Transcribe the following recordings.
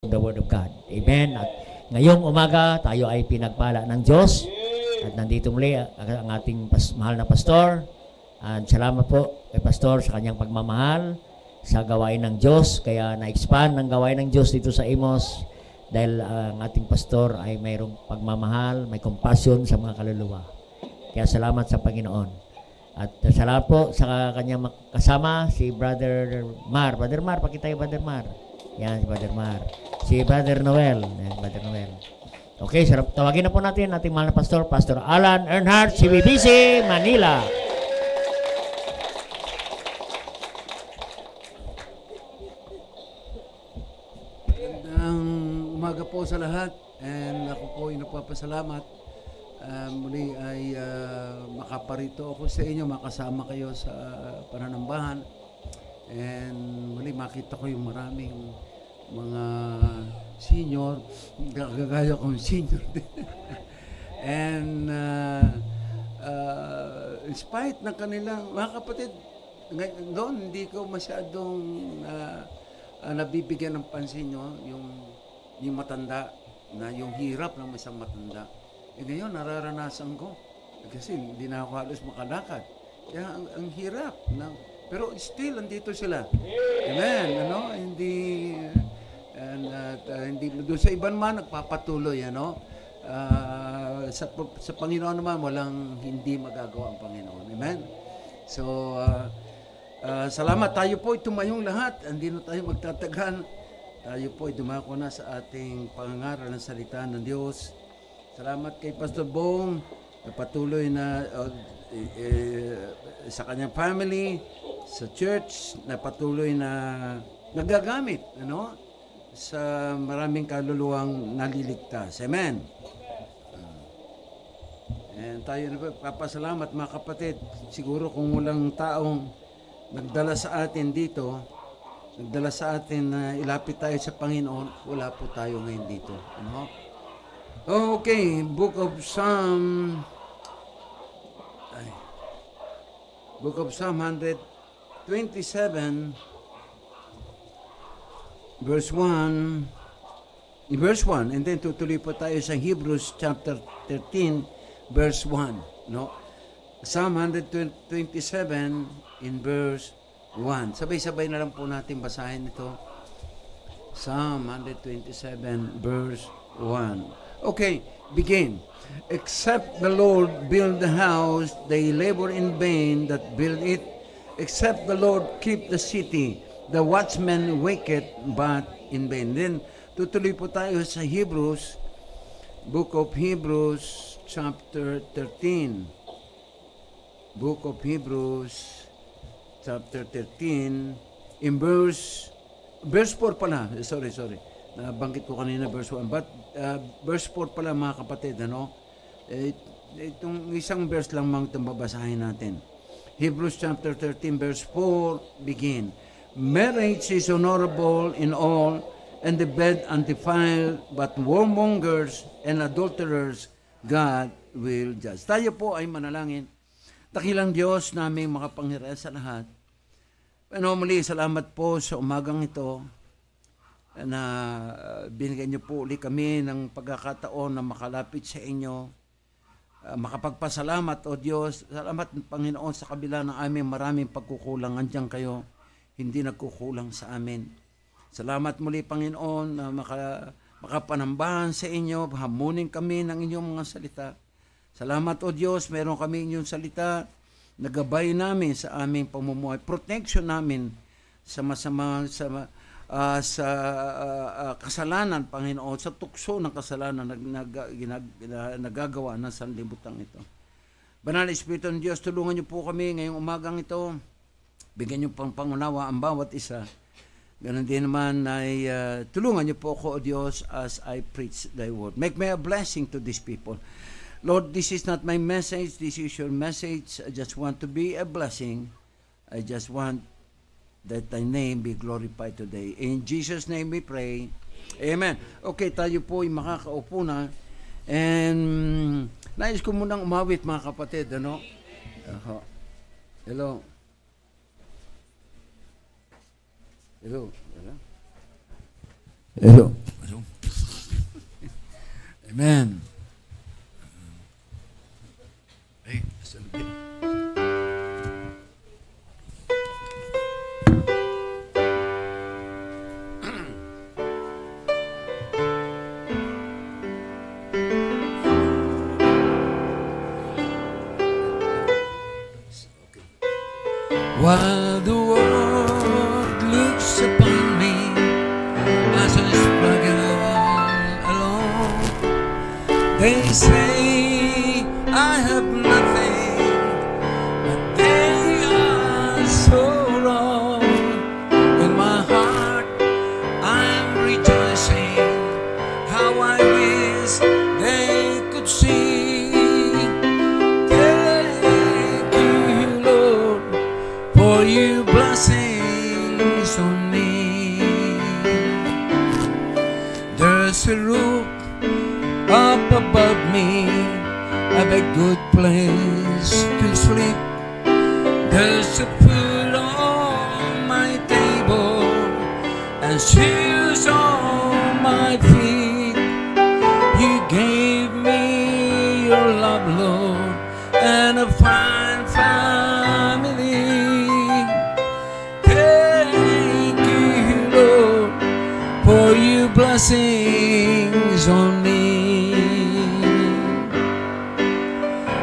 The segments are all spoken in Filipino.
the Word of God. Amen. At ngayong umaga, tayo ay pinagpala ng Diyos. At nandito muli ang ating mahal na pastor. At salamat po kay pastor sa kanyang pagmamahal sa gawain ng Diyos. Kaya na-expand ang gawain ng Diyos dito sa Imos. Dahil ang ating pastor ay mayroong pagmamahal, may compassion sa mga kaluluwa. Kaya salamat sa Panginoon. At salamat po sa kanyang kasama, si Brother Mar. Brother Mar, pakita yung Brother Mar. Yan, si Brother Mar. Si Brother Noel. Yan, Brother Noel. Okay, tawagin na po natin ating mahal na pastor, Pastor Alan Earnhardt, CBBC, Manila. Magandang umaga po sa lahat, and ako po ay napapasalamat. Muli ay makaparito ako sa inyo, makasama kayo sa pananambahan, and muli makita ko yung maraming mga senior, gagaya kong senior din. And in spite ng kanilang mga kapatid, doon hindi ko masyadong nabibigyan ng pansin yung matanda, na yung hirap ng isang matanda. Ngayon, nararanasan ko. Kasi hindi na ako halos makalakad. Kaya ang hirap. Pero still, andito sila. Amen. Hindi doon sa iban man, nagpapatuloy. Sa Panginoon naman, walang hindi magagawa ang Panginoon. Amen. So, salamat. Tayo po ay tumayong lahat. Hindi na tayo magtatagal. Tayo po ay dumako na sa ating pangangaral ng salita ng Diyos. Salamat kay Pastor Bong na patuloy na sa kanyang family, sa church, na patuloy na nagagamit sa maraming kaluluwang naliligtas. Amen. And tayo na papasalamat mga kapatid. Siguro kung walang taong nagdala sa atin dito, nagdala sa atin na ilapit tayo sa Panginoon, wala po tayo ngayon dito. Okay, Book of Psalm 127, verse 1, and then tutuloy po tayo sa Hebrews chapter 13, verse 1. Psalm 127 in verse 1. Sabay-sabay na lang po natin basahin ito. Psalm 127, verse 1. Okay, begin. Except the Lord build the house, they labor in vain that build it. Except the Lord keep the city, the watchman waketh but in vain. Then, tutuloy po tayo sa Hebrews, Book of Hebrews, chapter 13. Book of Hebrews, chapter 13, in verse 4 pala. Sorry. Nabanggit ko kanina verse 1. But verse 4 pala mga kapatid, itong isang verse lang mang itong babasahin natin. Hebrews chapter 13 verse 4 begin. Marriage is honorable in all, and the bed undefiled, but warmongers and adulterers God will judge. Tayo po ay manalangin. Dakilang Diyos naming makapangyarihan sa lahat. Muli, salamat po sa umagang ito na binigyan niyo po ulit kami ng pagkakataon na makalapit sa inyo. Makapagpasalamat, O Diyos. Salamat, Panginoon, sa kabila ng aming maraming pagkukulang. Andiyan kayo, hindi nagkukulang sa amin. Salamat muli, Panginoon, na makapanambahan sa inyo, hamunin kami ng inyong mga salita. Salamat, O Diyos, meron kami inyong salita, nagabay namin sa aming pamumuhay, protection namin sa kasalanan, Panginoon, sa tukso ng kasalanan nagagawa ng sanlibutan ito. Banal Espiritu ng Diyos, tulungan niyo po kami ngayong umagang ito. Bigyan niyo pang pangunawa ang bawat isa. Ganon din naman ay tulungan niyo po ako, O Diyos, as I preach thy word. Make me a blessing to these people. Lord, this is not my message. This is your message. I just want to be a blessing. I just want that thy name be glorified today. In Jesus' name we pray. Amen. Okay, tayo po ay makakaupo na. And nais ko munang umawit, mga kapatid. Hello. Hello. Amen. Ay, salubin. While the world looks upon me as I struggle alone, they say I have nothing, but they are so wrong. In my heart I'm rejoicing, how I wish they could see. For you blessings on me. There's a roof up above me, a good place to sleep. There's a food on my table and shoes on my feet. You gave me your love, Lord, and a fine family. For you blessings on me.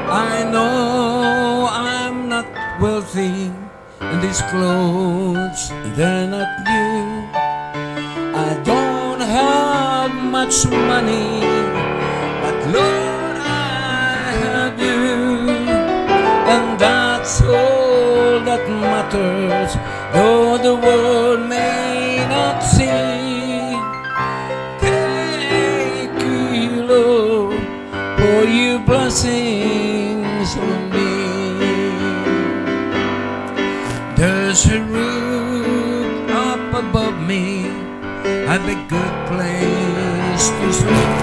I know I'm not wealthy, and these clothes, they're not new. I don't have much money, but Lord, I have you, and that's all that matters, though the world may not see. For you blessings on me. There's a roof up above me, I've a good place to sleep.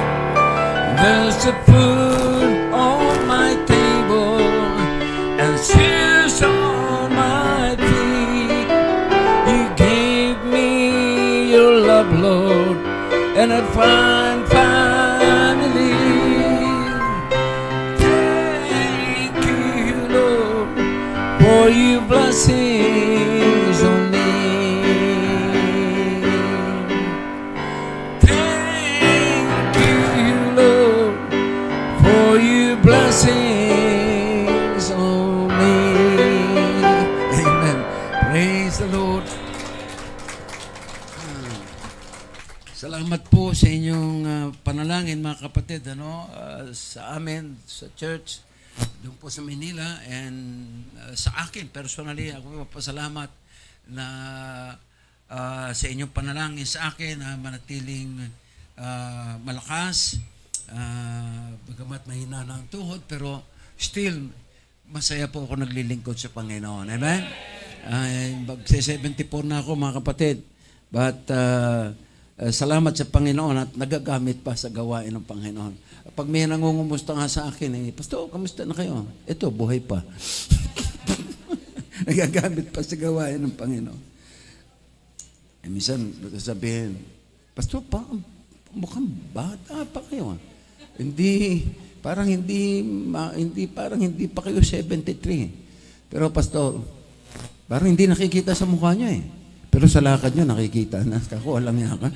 There's a food on my table and shoes on my feet. You gave me your love, Lord, and a fine family. For you blessings on me. Thank you, Lord, for you blessings on me. Amen. Praise the Lord. Salamat po sa inyong panalangin, mga kapatid, sa amin, sa church, doon po sa Manila, and sa akin, personally, ako papasalamat na sa inyong panalangin sa akin na manatiling malakas, bagamat mahina na ang tuhod, pero still, masaya po ako naglilingkod sa Panginoon. Amen? Mag-74 na ako, mga kapatid. But, salamat sa Panginoon at nagagamit pa sa gawain ng Panginoon. Pag may nangungumusta nga sa akin, Pastor, kamusta na kayo? Ito, buhay pa. Nagagamit pa sa gawain ng Panginoon. Minsan, sabihin, Pastor, mukhang bata pa kayo. Parang hindi pa kayo 73. Pero Pastor, parang hindi nakikita sa mukha niyo Pero sa lakad niyo nakikita na. Kako, alam niya ka.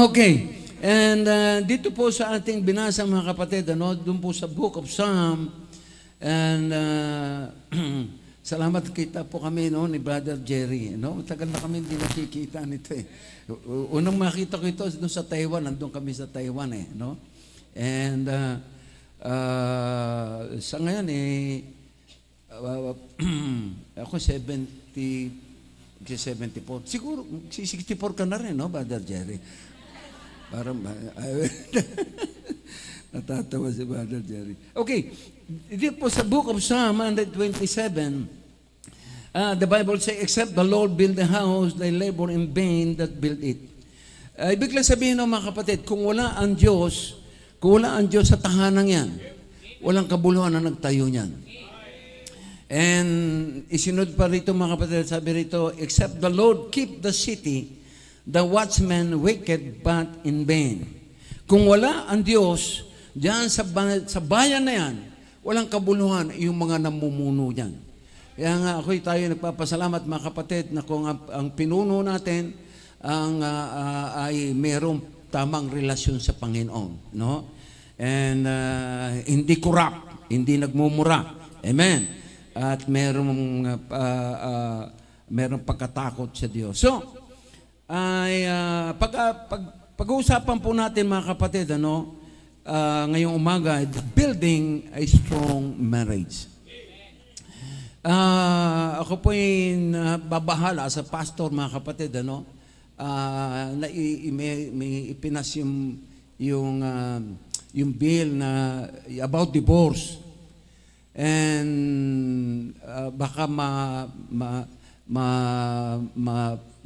Okay. And dito po sa ating binasa, mga kapatid, doon po sa Book of Psalm, and salamat kita po kami ni Brother Jerry. Matagal na kami hindi nakikita nito Unang makita ko ito doon sa Taiwan, nandun kami sa Taiwan And sa ngayon ako 74. Siguro 64 ka na rin, Brother Jerry. Parang natatawa si Brother Jerry. Okay, dito po sa Book of Psalm 127, the Bible says, except the Lord build the house, they labor in vain that build it. Ibig lang sabihin, mga kapatid, kung wala ang Diyos sa tahanan yan, walang kabuluhan na nagtayo niyan. And isinod pa rito, mga kapatid, sabi rito, except the Lord keep the city, the watchman waketh but in vain. Kung wala ang Diyos, diyan sa bayan na yan, walang kabuluhan yung mga namumuno diyan. Kaya nga tayo nagpapasalamat mga kapatid na kung ang pinuno natin ay mayroong tamang relasyon sa Panginoon, no? And hindi corrupt, hindi nagmumura. Amen. At mayroong pagkatakot sa Diyos. So, pag-uusapan po natin mga kapatid, ngayong umaga, building a strong marriage. Ako po yung babahala sa pastor mga kapatid, may ipinas yung bill na about divorce. And baka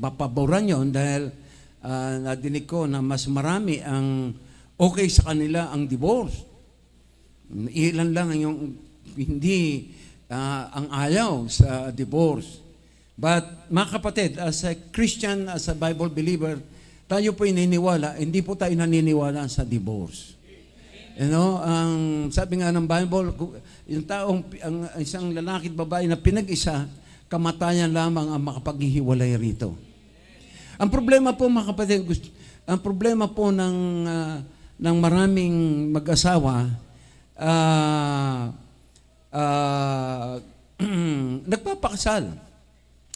mapaboran yun dahil nadinig ko na mas marami ang okay sa kanila ang divorce. Ilan lang yung hindi ang ayaw sa divorce. But mga kapatid, as a Christian, as a Bible believer, tayo po naniniwala, hindi po tayo naniniwala sa divorce. Ang sabi nga ng Bible, yung isang lalaki at babae na pinag-isa, kamatayan lamang ang makapaghihiwalay rito. Ang problema po mga kapatid, ang problema po ng maraming mag-asawa, nagpapakasal.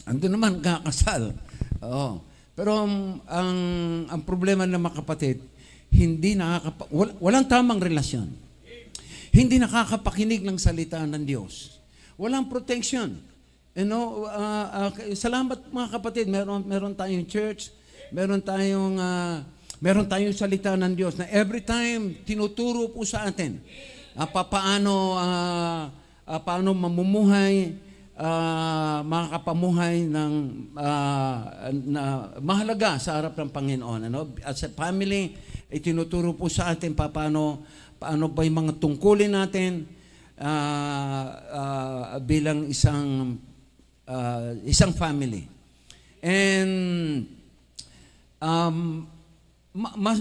Ando naman kakasal. Oo. Pero ang problema ng mga kapatid, walang tamang relasyon. Hindi nakakapakinig ng salita ng Diyos. Walang protection. Salamat mga kapatid, meron tayong church, meron tayong salita ng Diyos na every time tinuturo po sa atin paano mamumuhay, makakapamuhay ng na mahalaga sa harap ng Panginoon. As a family, itinuturo po sa atin paano ba yung mga tungkulin natin bilang isang family. And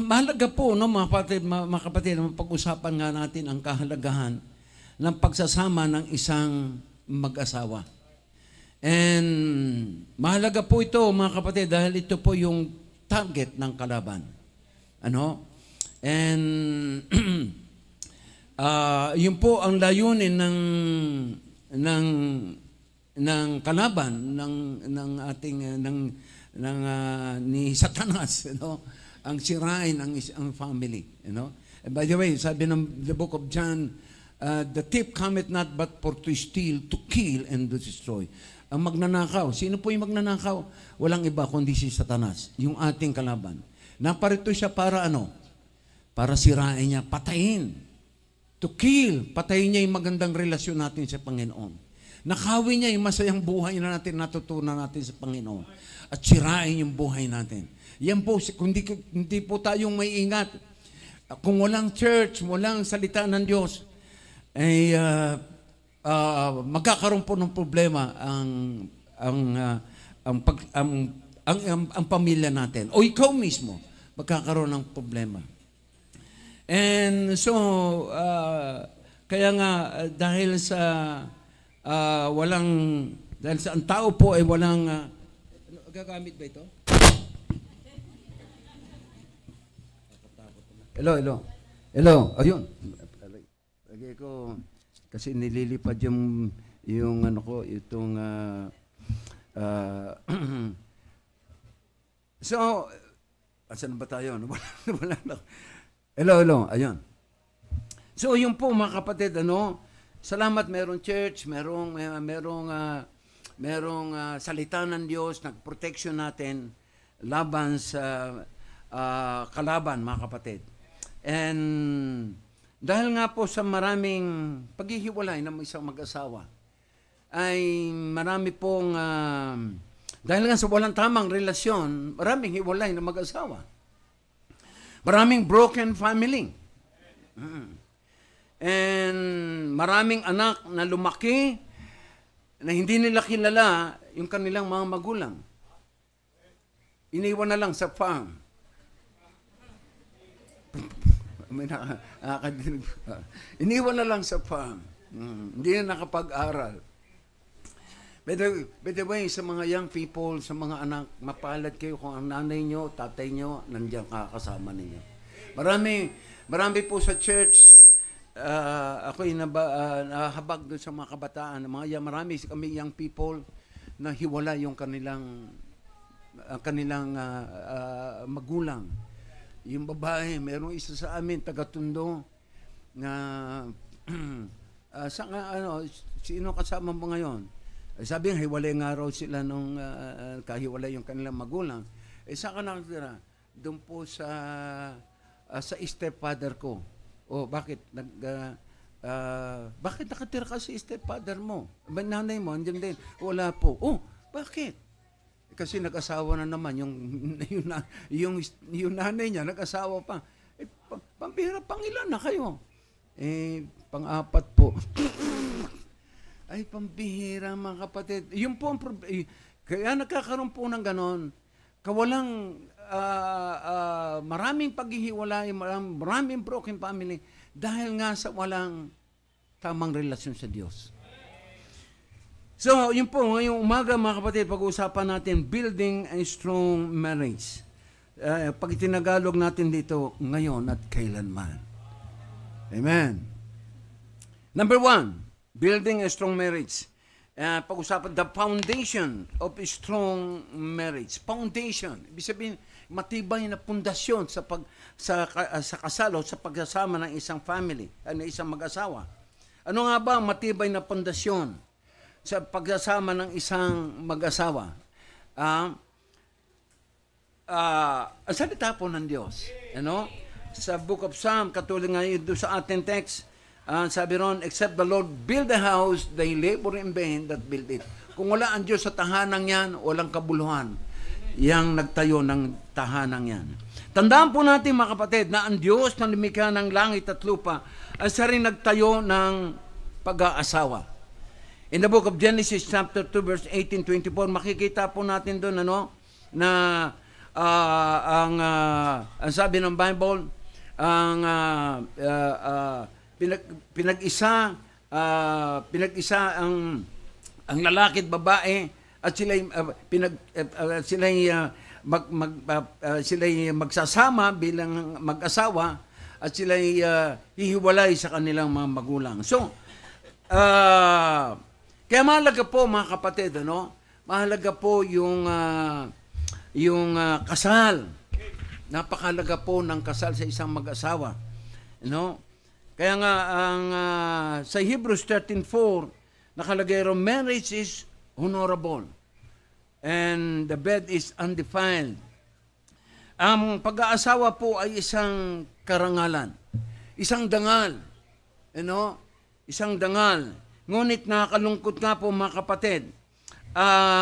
mahalaga po, mga kapatid, pag-usapan nga natin ang kahalagahan ng pagsasama ng isang mag-asawa. And mahalaga po ito, mga kapatid, dahil ito po yung target ng kalaban. And yun po ang layunin ng kalaban ni Satanas, ang sirain ang family. And by the way, sabi ng the book of John, the thief cometh not but for to steal, to kill, and to destroy. Ang magnanakaw, sino po yung magnanakaw? Walang iba kundi si Satanas, yung ating kalaban. Naparito siya para Para sirain niya, patayin. To kill, patayin niya yung magandang relasyon natin sa Panginoon. Nakawin niya yung masayang buhay na natin, natutunan natin sa Panginoon. At sirain yung buhay natin. Yan po, kung hindi po tayong may ingat, kung walang church, walang salita ng Diyos, ay magkakaroon po ng problema ang pamilya natin. O ikaw mismo, magkakaroon ng problema. And so, kaya nga, dahil sa ang tao po ay walang, gagamit ba ito? Hello. Ayun. Lagi ko, kasi nililipad yung itong, so, asan ba tayo? Wala na. Hello, ayun. So, yun po mga kapatid, salamat merong church, merong salita ng Diyos, nag-protection natin laban sa kalaban, mga kapatid. And dahil nga po sa maraming paghihiwalay ng isang mag-asawa, ay marami pong, dahil nga sa walang tamang relasyon, maraming hiwalay ng mag-asawa. Maraming broken family. And maraming anak na lumaki na hindi nila kilala yung kanilang mga magulang. iniwan na lang sa farm. May nakakadinig. Iniwan na lang sa farm. Hindi na nakapag-aral. By the way, sa mga young people, sa mga anak, mapalad kayo kung ang nanay nyo, tatay nyo, nandiyan kasama ninyo. Marami po sa church, ako'y nahabag doon sa mga kabataan, marami kami young people na hiwala yung kanilang magulang. Yung babae, merong isa sa amin, taga-Tondo, na sino kasama mo ngayon? Sabi nga, hiwalay nga raw sila nung kahiwalay yung kanilang magulang. Saan ka nakatira? Doon po sa stepfather ko. Bakit? Bakit nakatira ka sa stepfather mo? Nanay mo, andyan din. Wala po. Bakit? Kasi nag-asawa na naman yung nanay niya, nag-asawa pa. Pampira, pangilan na kayo? Pang-apat po. Ay, pambihira mga kapatid. Yun po, kaya nagkakaroon po ng ganon, kawalang maraming paghihiwalay, maraming broken family, dahil nga sa walang tamang relasyon sa Diyos. So, yun po, ngayong umaga mga kapatid, pag-uusapan natin, building a strong marriage. Pag itinagalog natin dito, ngayon at kailanman. Amen. Number 1, building a strong marriage. Pag-usapan, the foundation of a strong marriage. Foundation. Ibig sabihin, matibay na pundasyon sa kasal o sa pagsasama ng isang family, ng isang mag-asawa. Ano nga ba ang matibay na pundasyon sa pagsasama ng isang mag-asawa? Ang salita po ng Diyos. Sa Book of Psalm, katulad ngayon doon sa ating text, sabi ron, except the Lord build the house, they labor in vain that build it. Kung wala ang Diyos sa tahanang yan, walang kabuluhan yang nagtayo ng tahanang yan. Tandaan po natin mga kapatid na ang Diyos na lumikha ng langit at lupa ay siya rin nagtayo ng pag-aasawa. In the book of Genesis chapter 2 verse 18-24, makikita po natin doon na ang sabi ng Bible, ang pinag-isa ang lalaki at babae at sila'y magsasama bilang mag-asawa at sila'y hihiwalay sa kanilang mga magulang. So, kaya mahalaga po mga kapatid, mahalaga po yung kasal. Napakahalaga po ng kasal sa isang mag-asawa. Kaya nga sa Hebrews 13:4 nakalagay ro, marriage is honorable and the bed is undefiled. Ang pag-aasawa po ay isang karangalan, isang dangal. Isang dangal. Ngunit nakakalungkot nga po mga kapatid,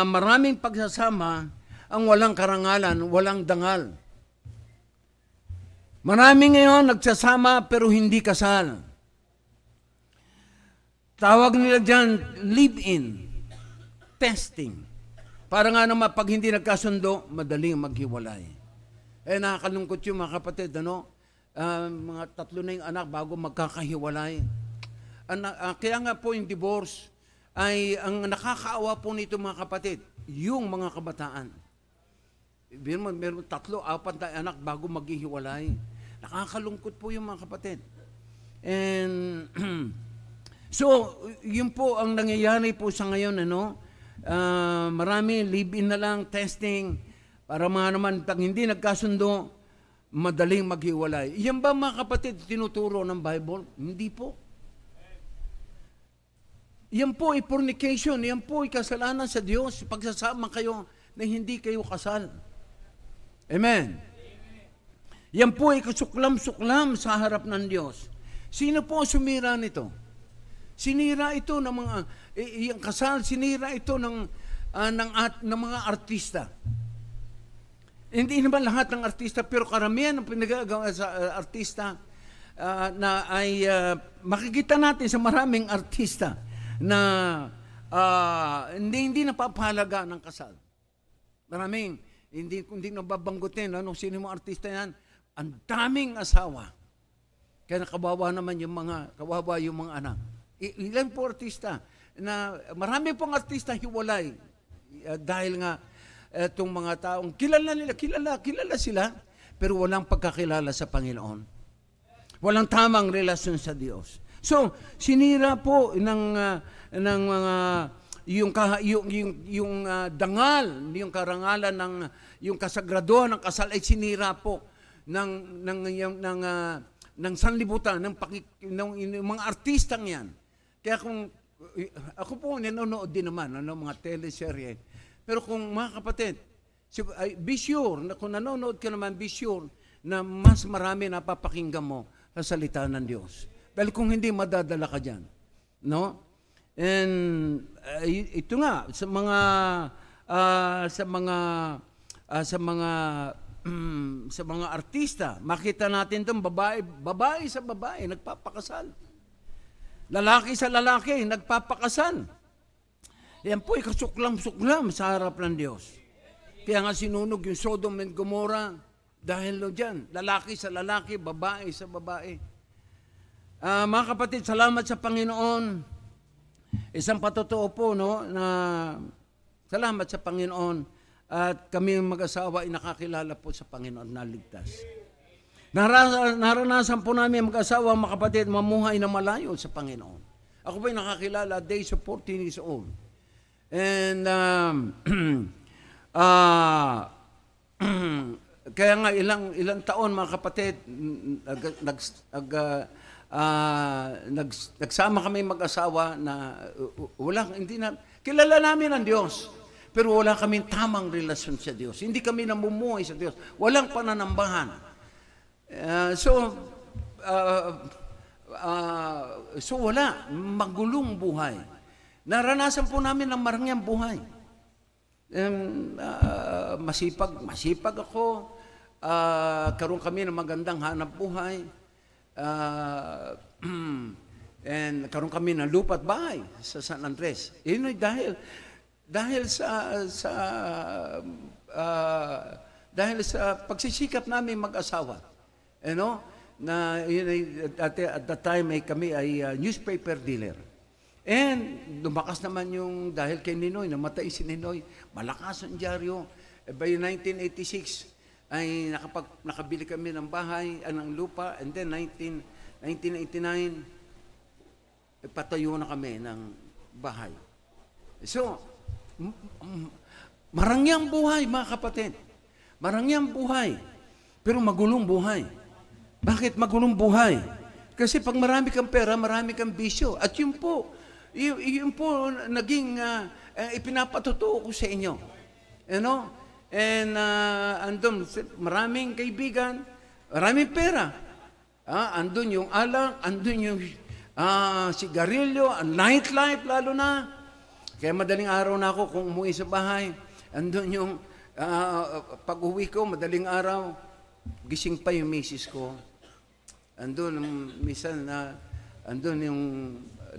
maraming pagsasama ang walang karangalan, walang dangal. Marami ngayon nagsasama pero hindi kasal. Tawag nila dyan, live-in, testing. Para nga naman pag hindi nagkasundo, madaling maghiwalay. Nakakalungkot yung mga kapatid, mga 3 na yung anak bago magkakahiwalay. Kaya nga po yung divorce ay ang nakakaawa po nito mga kapatid, yung mga kabataan. Meron 3, 4 na anak bago maghihiwalay. Nakakalungkot po yung mga kapatid. And so, yun po ang nangyayari po sa ngayon, marami live-in na lang, testing, para mga naman, pag hindi nagkasundo, madaling maghiwalay. Yan ba mga kapatid, tinuturo ng Bible? Hindi po. Yan po ay fornication, yan po ay kasalanan sa Diyos, pagsasama kayo na hindi kayo kasal. Amen. Yan po ay kasuklam-suklam sa harap ng Diyos. Sino po sumira nito? Sinira ito ng mga, yung kasal, sinira ito ng mga artista. Hindi naman lahat ng artista, pero karamihan ng pinagagawa sa artista na ay makikita natin sa maraming artista na hindi napapahalaga ng kasal. Maraming hindi nababanggutin, ano, sino yung mga artista yan? Ang daming asawa. Kaya kawawa naman kawawa yung mga anak. Ilan po artista? Marami pong artista hiwalay. Dahil nga, itong mga taong, kilala sila, pero walang pagkakilala sa Panginoon. Walang tamang relasyon sa Diyos. So, sinira po ng mga yung dangal, yung karangalan yung kasagraduhan ng kasal ay sinira po ng sanlibutan ng mga artistang yan. Kaya kung ako po nanonood din naman mga teleserye. Pero kung mga kapatid, be sure na kung nanonood ka naman, be sure na mas marami napapakinggan mo sa salita ng Diyos. Dahil kung hindi, madadala ka dyan. No? And ito nga, sa mga artista, makita natin itong babae sa babae, nagpapakasal. Lalaki sa lalaki, nagpapakasal. Yan po ay kasuklam-suklam sa harap ng Diyos. Kaya nga sinunog yung Sodom and Gomorrah dahil dyan, lalaki sa lalaki, babae sa babae. Mga kapatid, salamat sa Panginoon. Isang patotoo po, no, na salamat sa Panginoon at kami mag-asawa ay nakakilala po sa Panginoon na ligtas. Naranasan po namin mag-asawa, mga kapatid, mamuhay na malayo sa Panginoon. Ako po ay nakakilala at days of 14 years old. And kaya nga ilang taon, mga kapatid, nagsama kami mag-asawa na kilala namin ang Diyos, pero wala kaming tamang relasyon sa Diyos. Hindi kami namumuhay sa Diyos. Walang pananambahan. So wala, magulong buhay. Naranasan po namin ang marangyang buhay. Masipag ako. Karoon kami ng magandang hanap buhay. And karoon kami ng lupa at bahay sa San Andres. Yun ay dahil sa pagsisikap namin mag-asawa. At that time kami ay newspaper dealer. And lumakas naman dahil kay Ninoy, namatay si Ninoy, malakas ang dyaryo. By 1986, ay nakabili kami ng bahay, ng lupa, and then 1989, patayo na kami ng bahay. So, marangyang buhay, mga kapatid. Marangyang buhay, pero magulong buhay. Bakit magulong buhay? Kasi pag marami kang pera, marami kang bisyo. At yun po naging ipinapatotoo ko sa inyo. And andun, maraming kaibigan, maraming pera. Andun yung alak, andun yung sigarilyo, ang nightlife lalo na. Kaya madaling araw na ako kung umuwi sa bahay. Andun yung pag-uwi ko, madaling araw, gising pa yung misis ko. Andun, minsan andun yung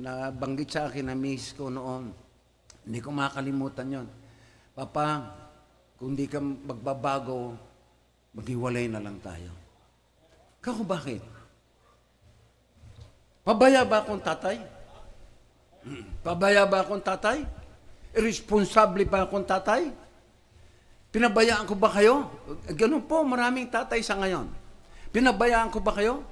nabanggit sa akin na misis ko noon. Hindi ko makalimutan yon. Papa, kung di ka magbabago, maghiwalay na lang tayo. Kako bakit? Pabaya ba akong tatay? Pabaya ba akong tatay? Irresponsable ba akong tatay? Pinabayaan ko ba kayo? Ganun po, maraming tatay sa ngayon. Pinabayaan ko ba kayo?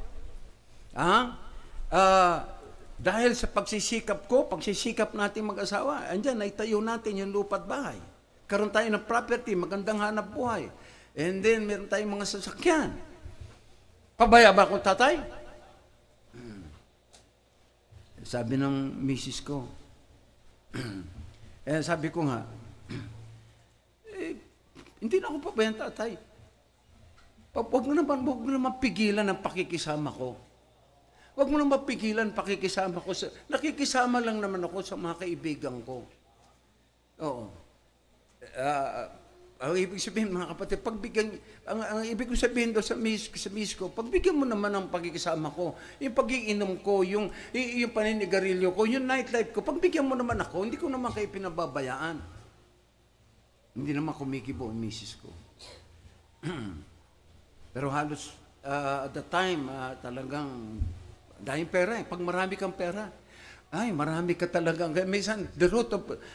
Dahil sa pagsisikap natin mag-asawa, andyan, naitayo natin yung lupa't bahay. Karoon tayo ng property, magandang hanap buhay. And then, meron tayong mga sasakyan. Pabaya ba akong tatay? Sabi ng misis ko, sabi ko nga, hindi na ako pabayaan tatay. Huwag mo naman pigilan ang pakikisama ko. Huwag mo naman pigilan pakikisama ko. Nakikisama lang naman ako sa mga kaibigan ko. Oo. Ang ibig sabihin, mga kapatid, ang ibig ko sabihin doon sa miss ko, pagbigyan mo naman ang pagkikisama ko, yung pag-iinom ko, yung paninigarilyo ko, yung nightlife ko, pagbigyan mo naman ako, hindi ko naman kayo pinababayaan. Hindi naman kumikibo ang misis ko. Pero halos at the time, talagang dahil pera eh. Pag marami kang pera, ay, marami ka talagang. Minsan,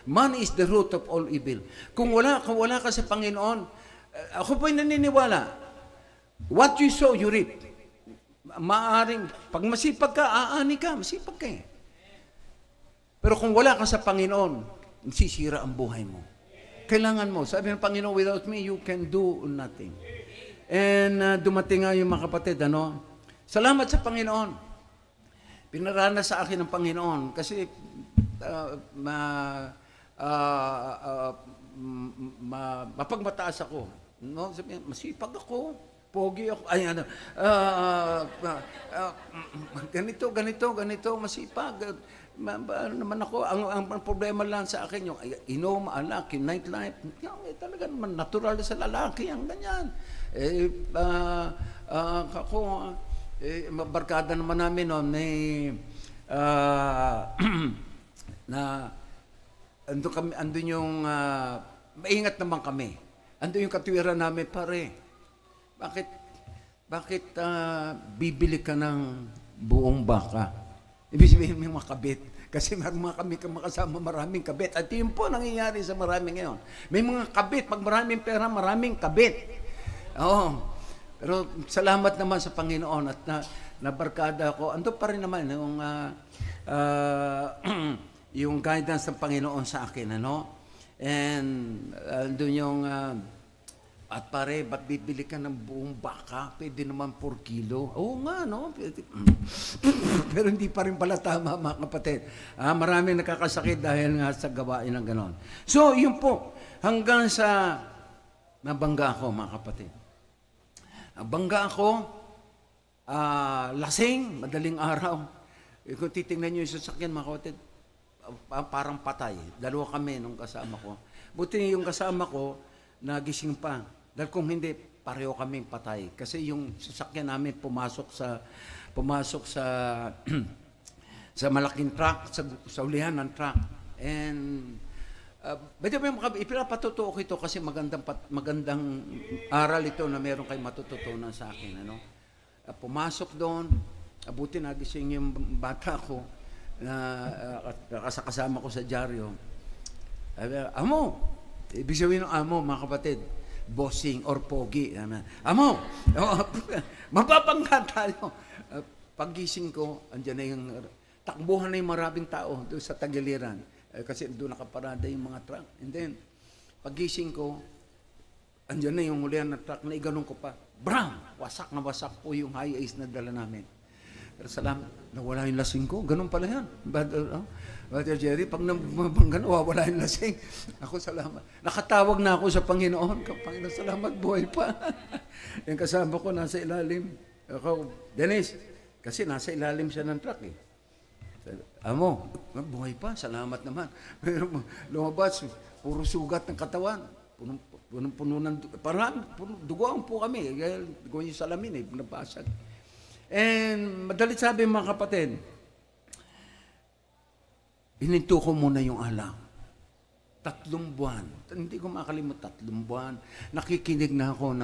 money is the root of all evil. Kung wala ka sa Panginoon, ako po'y naniniwala, what you sow, you reap. Maaring, pag masipag ka, aani ka, masipag ka eh. Pero kung wala ka sa Panginoon, sisira ang buhay mo. Kailangan mo. Sabi ng Panginoon, without me, you can do nothing. And dumating nga yung mga kapatid, salamat sa Panginoon. Pinaranas sa akin ng Panginoon kasi mapagmataas ako. No? Masipag ako. Pogi ako. Ay, ganito, masipag. Ano naman ako, ang problema lang sa akin, yung inom, alak, yung nightlife, talaga naman natural sa lalaki, ang ganyan. Ako, barkada naman namin noon, andun yung, maingat naman kami. Andun yung katwiran namin, pare, bakit bibili ka ng buong baka? Ibig sabihin may mga kabit. Kasi kami makasama maraming kabit. At yun po nangyayari sa maraming ngayon. May mga kabit. Pag maraming pera, maraming kabit. Oo. Pero salamat naman sa Panginoon at nabarkada ako. Ando pa rin naman yung guidance ng Panginoon sa akin. And andun yung at pare, ba't bibili ka ng buong baka? Pwede naman 4 kilo. Oo nga, no? Pero hindi pa rin pala tama, mga kapatid. Maraming nakakasakit dahil nga sa gawain ng ganon. So, yun po. Hanggang sa nabangga ako, mga kapatid. Nabangga ako, lasing, madaling araw. Kung titingnan nyo yung sasakyan, mga kapatid, parang patay. Dalawa kami nung kasama ko. Buti yung kasama ko, nagising pa. Dahil kung hindi, pareho kaming patay. Kasi yung sasakyan namin pumasok sa sa malaking truck, sa ulihan ng truck. And by the way, ipinapatutuo ko ito kasi magandang aral ito na meron kayo matututunan sa akin. Pumasok doon, abuti nagising yung bata ko na kasama ko sa dyaryo. Amo, ibig sabihin ng amo, mga kapatid, bossing or pogi. Amo, mababangga tayo. Paggising ko, andyan na yung, takbuhan na yung maraming tao doon sa tagiliran. Kasi doon nakaparada yung mga truck. And then, paggising ko, andyan na yung hulihan ng truck na iganon ko pa. Bram! Wasak na wasak po yung high ace na dala namin. Pero salamat, nawala yung lasing ko. Ganun pala yan. Brother Jerry, pag nabangga na, wala yung lasing. Ako, salamat. Nakatawag na ako sa Panginoon. Panginoon, salamat, buhay pa. Yung kasama ko, nasa ilalim. Ako, Dennis, kasi nasa ilalim siya ng truck eh. Amo, buhay pa, salamat naman. Pero lumabas, puro sugat ng katawan. Punong-puno ng, parang dugoan po kami. Dugoan yung salamin eh, nabasag. And madalit sabi mga kapatid, hininto ko muna yung alak. 3 buwan. Hindi ko makalimut, 3 buwan. Nakikinig na ako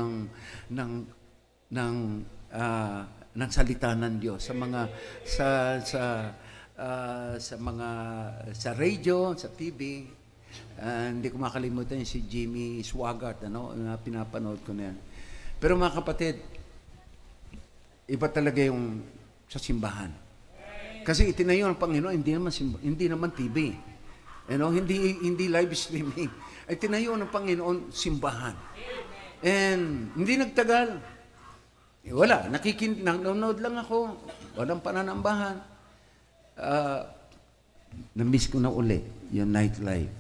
ng salita ng Diyos sa mga sa radio, sa TV. Hindi ko makalimutan si Jimmy Swaggart, pinapanood ko na yan. Pero mga kapatid, iba talaga yung sa simbahan. Kasi itinayo ng Panginoon, hindi naman TV. Hindi live streaming. Ay tinayo ng Panginoon simbahan. And hindi nagtagal. Wala, nanonood lang ako. Walang pananambahan. Na-miss ko na uli yung nightlife.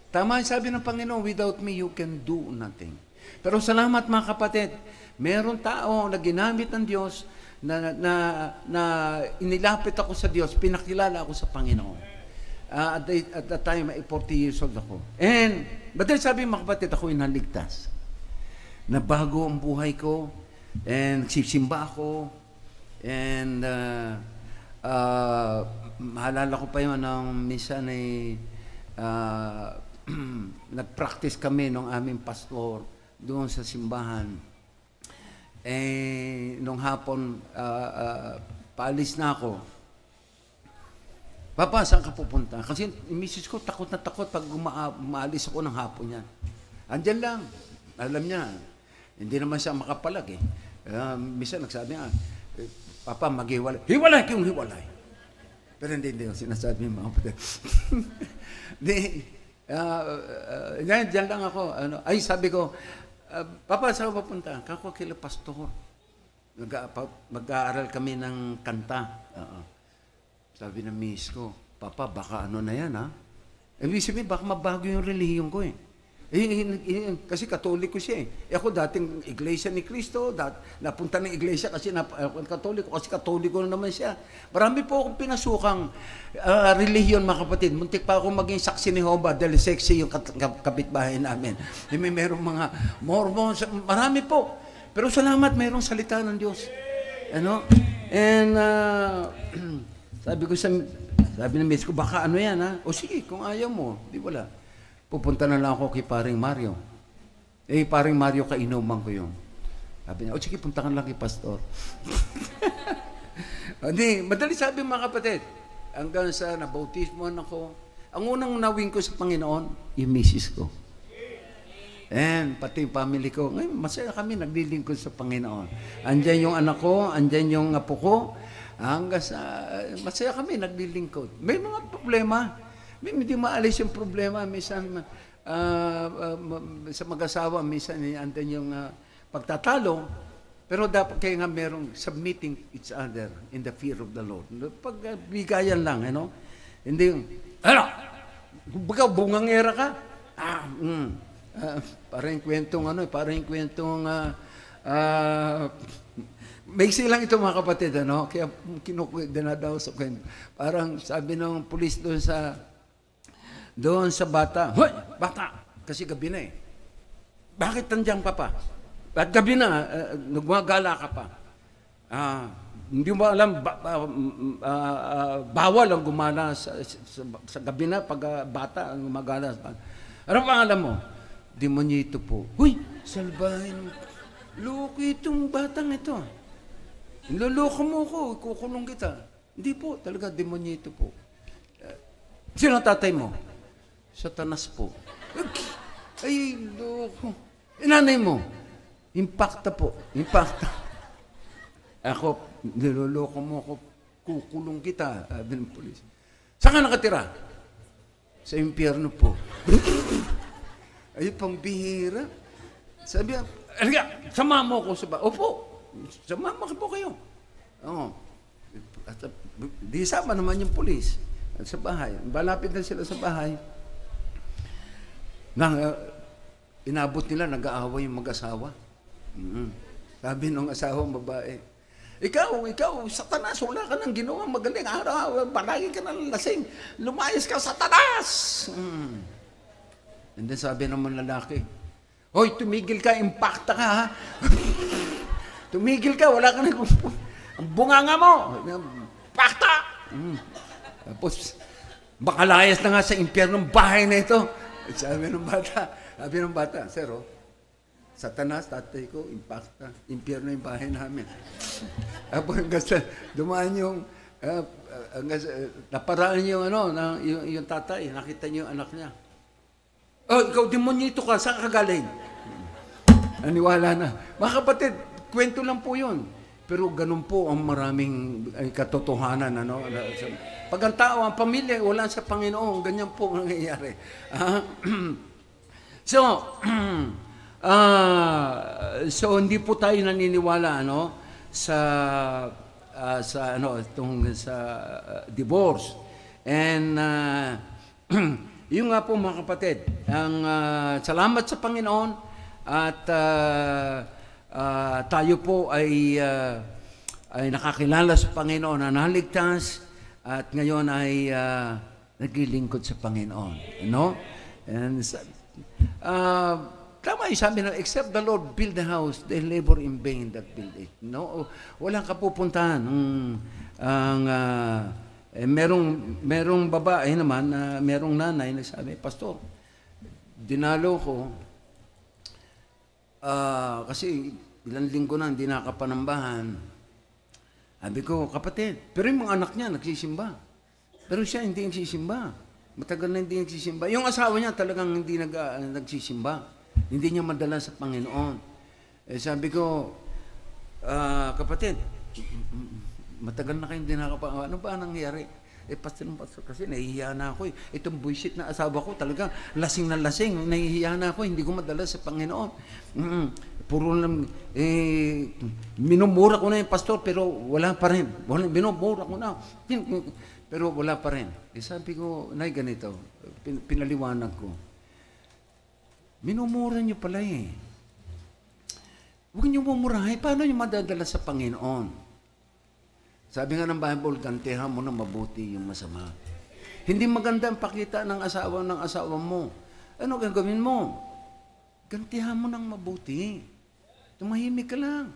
Tama yung sabi ng Panginoon, without me you can do nothing. Pero salamat mga kapatid, meron tao na ginamit ng Diyos na inilapit ako sa Diyos, pinakilala ako sa Panginoon. At that time, 40 years old ako. And, but sabi mga kapatid, ako inaligtas. Nabago ang buhay ko, and nagsisimba ako, and maalala ko pa yun ng minsan ay nag-practice kami ng aming pastor doon sa simbahan. Nung hapon, paalis na ako. Papa, saan ka pupunta? Kasi yung misis ko takot na takot pag umaalis ako ng hapon yan. Andyan lang. Alam niya, hindi naman siya makapalag eh. Misa nagsabi nga, Papa, maghiwalay. Hiwalay kayong hiwalay. Pero hindi sinasabi yung mga kapatid. Diyan lang ako. Sabi ko, Papa, saan ka pupunta? Kako kila pastor. Mag-aaral kami ng kanta. Sabi ng miss ko, Papa, baka ano na yan, ha? Ibig sabihin, baka mabago yung relihiyon ko, eh. Kasi Katoliko siya, eh. Ako dating Iglesia ni Cristo, napunta ng Iglesia kasi Katoliko, kasi Katoliko na naman siya. Marami po akong pinasukang relihiyon, mga kapatid. Muntik pa ako maging saksi ni Jehovah dahil sexy yung kapitbahay namin. May merong mga Mormons, marami po. Pero salamat, mayroong salita ng Diyos. And sabi ng miss ko, baka ano yan, ha? O sige, kung ayaw mo, di wala. Pupunta na lang ako kay paring Mario. Paring Mario, kainuman ko yun. Sabi niya, o sige, punta ka lang kay pastor. Hindi, madali sabi mga kapatid. Hanggang sa nabautismoan ako, ang unang nawin ko sa Panginoon, yung misis ko. And pati yung family ko, ngayon, masaya kami, naglilingkod sa Panginoon. Andyan yung anak ko, andyan yung apo ko, hanggang sa, masaya kami, naglilingkod. May mga problema. Hindi maalis yung problema. Minsan, sa mag-asawa, minsan, andyan yung pagtatalo. Pero dapat kayo nga merong submitting each other in the fear of the Lord. Pagbigayan lang, Hindi yung, baga, bungangera ka? Parang kwentong, parang kwentong, maiksi lang ito mga kapatid, Kaya dinadaw sa kwento. Parang sabi ng pulis doon sa bata, hoy, bata! Kasi gabi na eh. Bakit nandiyan ka pa? At gabi na, nagmagala ka pa. Hindi mo alam, bawal ang gumala sa gabi na pag bata ang gumagala. Ano pa alam mo? Demonyito po. Huy, salbahin. Loko itong batang ito. Niloloko mo ko, kukulong kita. Hindi po, talaga demonyito po. Sino tatay mo? Satanas po. Ay, loko. Nanay mo? Impacta po. Impacta. Ako, niloloko mo ko, kukulong kita. Sabi ng polis. Saan ka nakatira? Sa impyerno po. Ay, pambihira. Sabi, sama mo ko sa bahay. Opo, sama ko po kayo. Di sama naman yung polis sa bahay. Balapit na sila sa bahay. Inabot nila, nag-aaway yung mag-asawa. Sabi nung asawang babae, ikaw, Satanas, wala ka nang ginawa magaling. Araw, palagi ka nang lasing. Lumayas ka, Satanas! And then sabi naman lalaki, hoy, tumigil ka, impacta ka, ha? Tumigil ka, wala ka nang... Ang bunganga mo, impacta! Tapos, baka layas na nga sa impyernong bahay na ito. Sabi ng bata, Sir, Satanas, tatay ko, impacta, impyerno yung bahay namin. Tapos hanggang sa dumaan yung, naparaan yung, yung tatay, nakita niyo yung anak niya. Oh, ikaw, demonyito ka, saan ka galing? Naniwala na. Mga kapatid, kwento lang po yun. Pero ganun po ang maraming katotohanan. Pag ang tao, ang pamilya, wala sa Panginoon, ganyan po ang nangyayari. So, hindi po tayo naniniwala sa divorce. And yung nga po mga kapatid, ang salamat sa Panginoon at tayo po ay nakakilala sa Panginoon na naligtas at ngayon ay naglilingkod sa Panginoon. And tama yung sabi na, except the Lord build the house, they labor in vain that build it. Walang kapupuntahan. Merong babae naman, merong nanay nagsabi, Pastor, dinalo ko, kasi ilang linggo na hindi nakapanambahan. Sabi ko, kapatid, pero yung mga anak niya nagsisimba. Pero siya hindi nagsisimba. Matagal na hindi nagsisimba. Yung asawa niya talagang hindi nagsisimba. Hindi niya madala sa Panginoon. Sabi ko, kapatid, matagal na kayo hindi nakapanambahan. Ano ba nangyari? Pastor, kasi nahihiya na ako. Itong buisit na asawa ko, talaga lasing na lasing. Nahihiya na ako, hindi ko madala sa Panginoon. Puro lang, minumura ko na yung pastor, pero wala pa rin. Minumura ko na, pero wala pa rin. Sabi ko, nay, ganito, pinaliwanag ko. Minumura niyo pala eh. Huwag niyo mumurahin. Paano niyo madadala sa Panginoon? Sabi nga ng Bible, gantihan mo na mabuti yung masama. Hindi maganda ang pakita ng asawa mo. Ano gagawin mo? Gantihan mo ng mabuti. Tumahimik ka lang.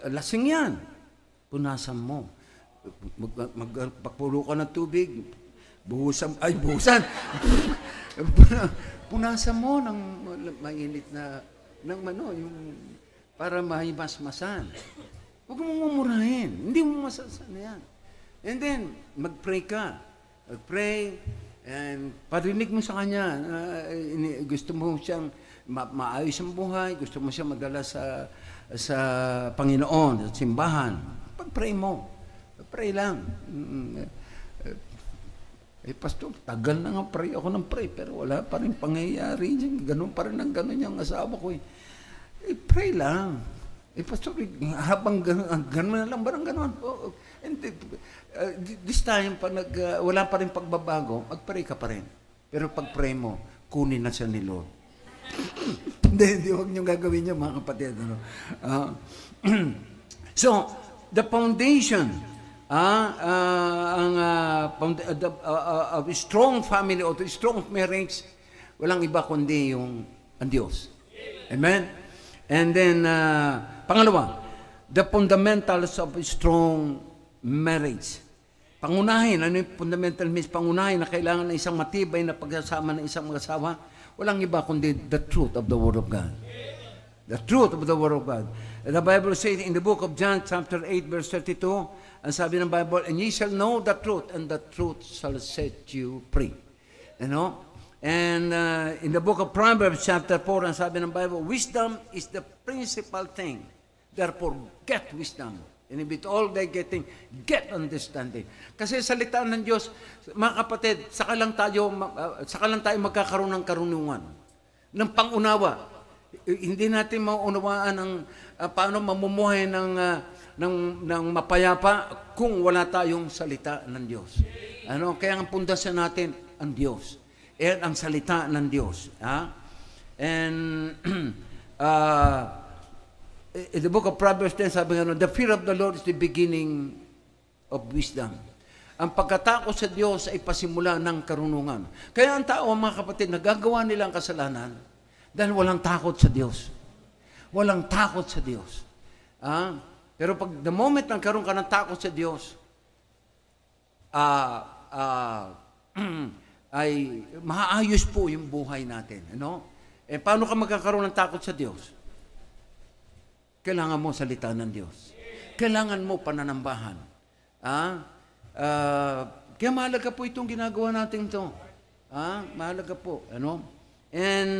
Lasing yan. Punasan mo. Magpapulo ka ng tubig. Buhusan. Punasan mo ng mainit na, yung para mahimasmasan. Huwag mong mumurahin. Hindi mo masasan yan. And then, mag-pray ka. Mag-pray, and parinig mo sa kanya. Gusto mo siyang maayos ang buhay, gusto mo siyang madala sa Panginoon, sa simbahan. Pag-pray mo. Pray lang. Pastor, tagal na nga pray ako ng pray, pero wala pa rin pangyayari dyan. Ganun pa rin ang ganun yung asawa ko. Pray lang. Pastor, habang gano'n na lang ba ng gano'n? This time, pag wala pa rin pagbabago, mag-pray ka pa rin. Pero pag-pray mo, kunin na siya ni Lord. Hindi, huwag niyong gagawin niyo, mga kapatid. So, the foundation of a strong family or a strong marriage, walang iba kundi ang Diyos. Amen? And then, pangalawa, the fundamentals of a strong marriage. Pangunahin, ano yung fundamental means? Pangunahin na kailangan ng isang matibay na pagsasama ng isang mag-asawa, walang iba kundi the truth of the Word of God. The truth of the Word of God. The Bible says in the book of John, chapter 8, verse 32, ang sabi ng Bible, and ye shall know the truth, and the truth shall set you free. And in the book of Proverbs, chapter 4, ang sabi ng Bible, wisdom is the principal thing. Therefore, get wisdom. And with all thy getting, get understanding. Kasi salita ng Diyos, mga kapatid, saka lang tayo magkakaroon ng karunungan, ng pangunawa. Hindi natin maunawaan ang paano mamumuhay ng mapayapa kung wala tayong salita ng Diyos. Kaya ang pundasyon natin, ang Diyos. Ang salita ng Diyos. And in the book of Proverbs 10, sabi nga, the fear of the Lord is the beginning of wisdom. Ang pagkatakot sa Diyos ay pasimula ng karunungan. Kaya ang tao, mga kapatid, nagagawa nilang kasalanan dahil walang takot sa Diyos. Walang takot sa Diyos. Pero pag the moment nagkaroon ka ng takot sa Diyos, ay maayos po yung buhay natin. Paano ka magkakaroon ng takot sa Diyos? Kailangan mo salita ng Diyos. Kailangan mo pananambahan. Kaya mahalaga po itong ginagawa natin ito. Mahalaga po. And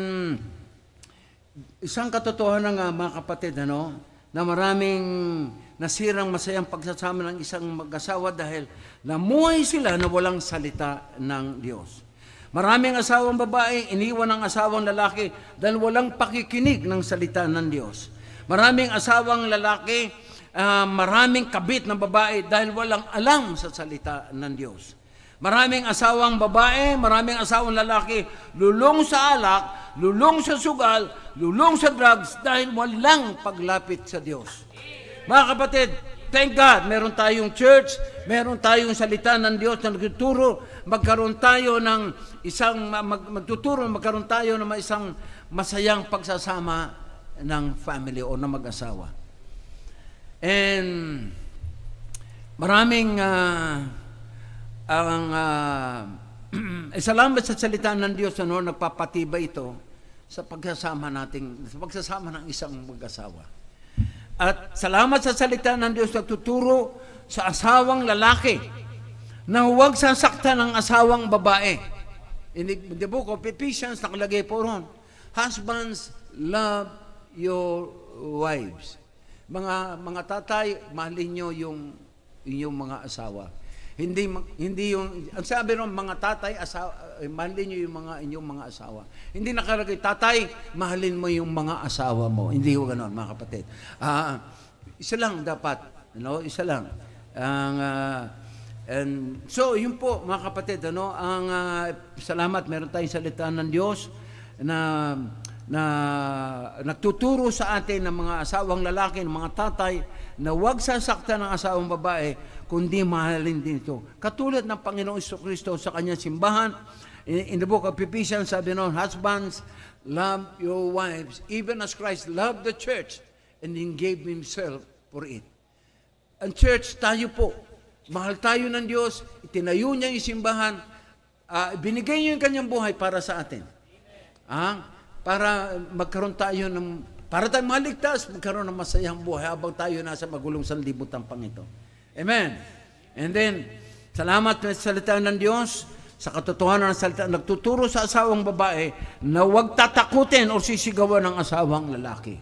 isang katotohanan nga, mga kapatid, na maraming nasirang masayang pagsasama ng isang mag-asawa dahil namuhay sila na walang salita ng Diyos. Maraming asawang babae, iniwan ng asawang lalaki dahil walang pakikinig ng salita ng Diyos. Maraming asawang lalaki, maraming kabit ng babae dahil walang alam sa salita ng Diyos. Maraming asawang babae, maraming asawang lalaki, lulong sa alak, lulong sa sugal, lulong sa drugs dahil walang paglapit sa Diyos. Mga kapatid, thank God, meron tayong church, meron tayong salita ng Diyos na nagtuturo, magkaroon tayo ng isang masayang pagsasama ng family o ng mag-asawa. And maraming salamat sa salita ng Diyos, nagpapatibay ito sa pagsasama ng isang mag-asawa. At salamat sa salita ng Diyos na tuturo sa asawang lalaki na huwag sasaktan ng asawang babae. In the book of Ephesians, nakalagay po ron, husbands, love your wives. Mga tatay, mahalin nyo yung inyong mga asawa. Hindi yung, ang sabi ron, mga tatay, mahalin nyo yung inyong mga asawa. Hindi nakalagay, tatay, mahalin mo yung mga asawa mo. Hindi ko ganoon, mga kapatid. Isa lang dapat, isa lang. And so, yun po, mga kapatid, ang salamat, meron tayong salita ng Diyos na nagtuturo sa atin ng mga asawang lalaki, ng mga tatay, na huwag sasaktan ng asawang babae, kundi mahalin din ito. Katulad ng Panginoong Jesucristo sa kanyang simbahan, in the book of Ephesians, sabi noon, husbands, love your wives, even as Christ loved the church, and then gave Himself for it. Ang church, tayo po, mahal tayo ng Diyos, itinayo niya yung simbahan, binigay niya yung kanyang buhay para sa atin. Para magkaroon tayo para tayo maligtas, magkaroon ng masayang buhay habang tayo nasa magulong sanlibutan pang ito. Amen. And then, salamat sa salita ng Diyos, sa katotohanan ng salita, nagtuturo sa asawang babae na huwag tatakutin o sisigawan ng asawang lalaki.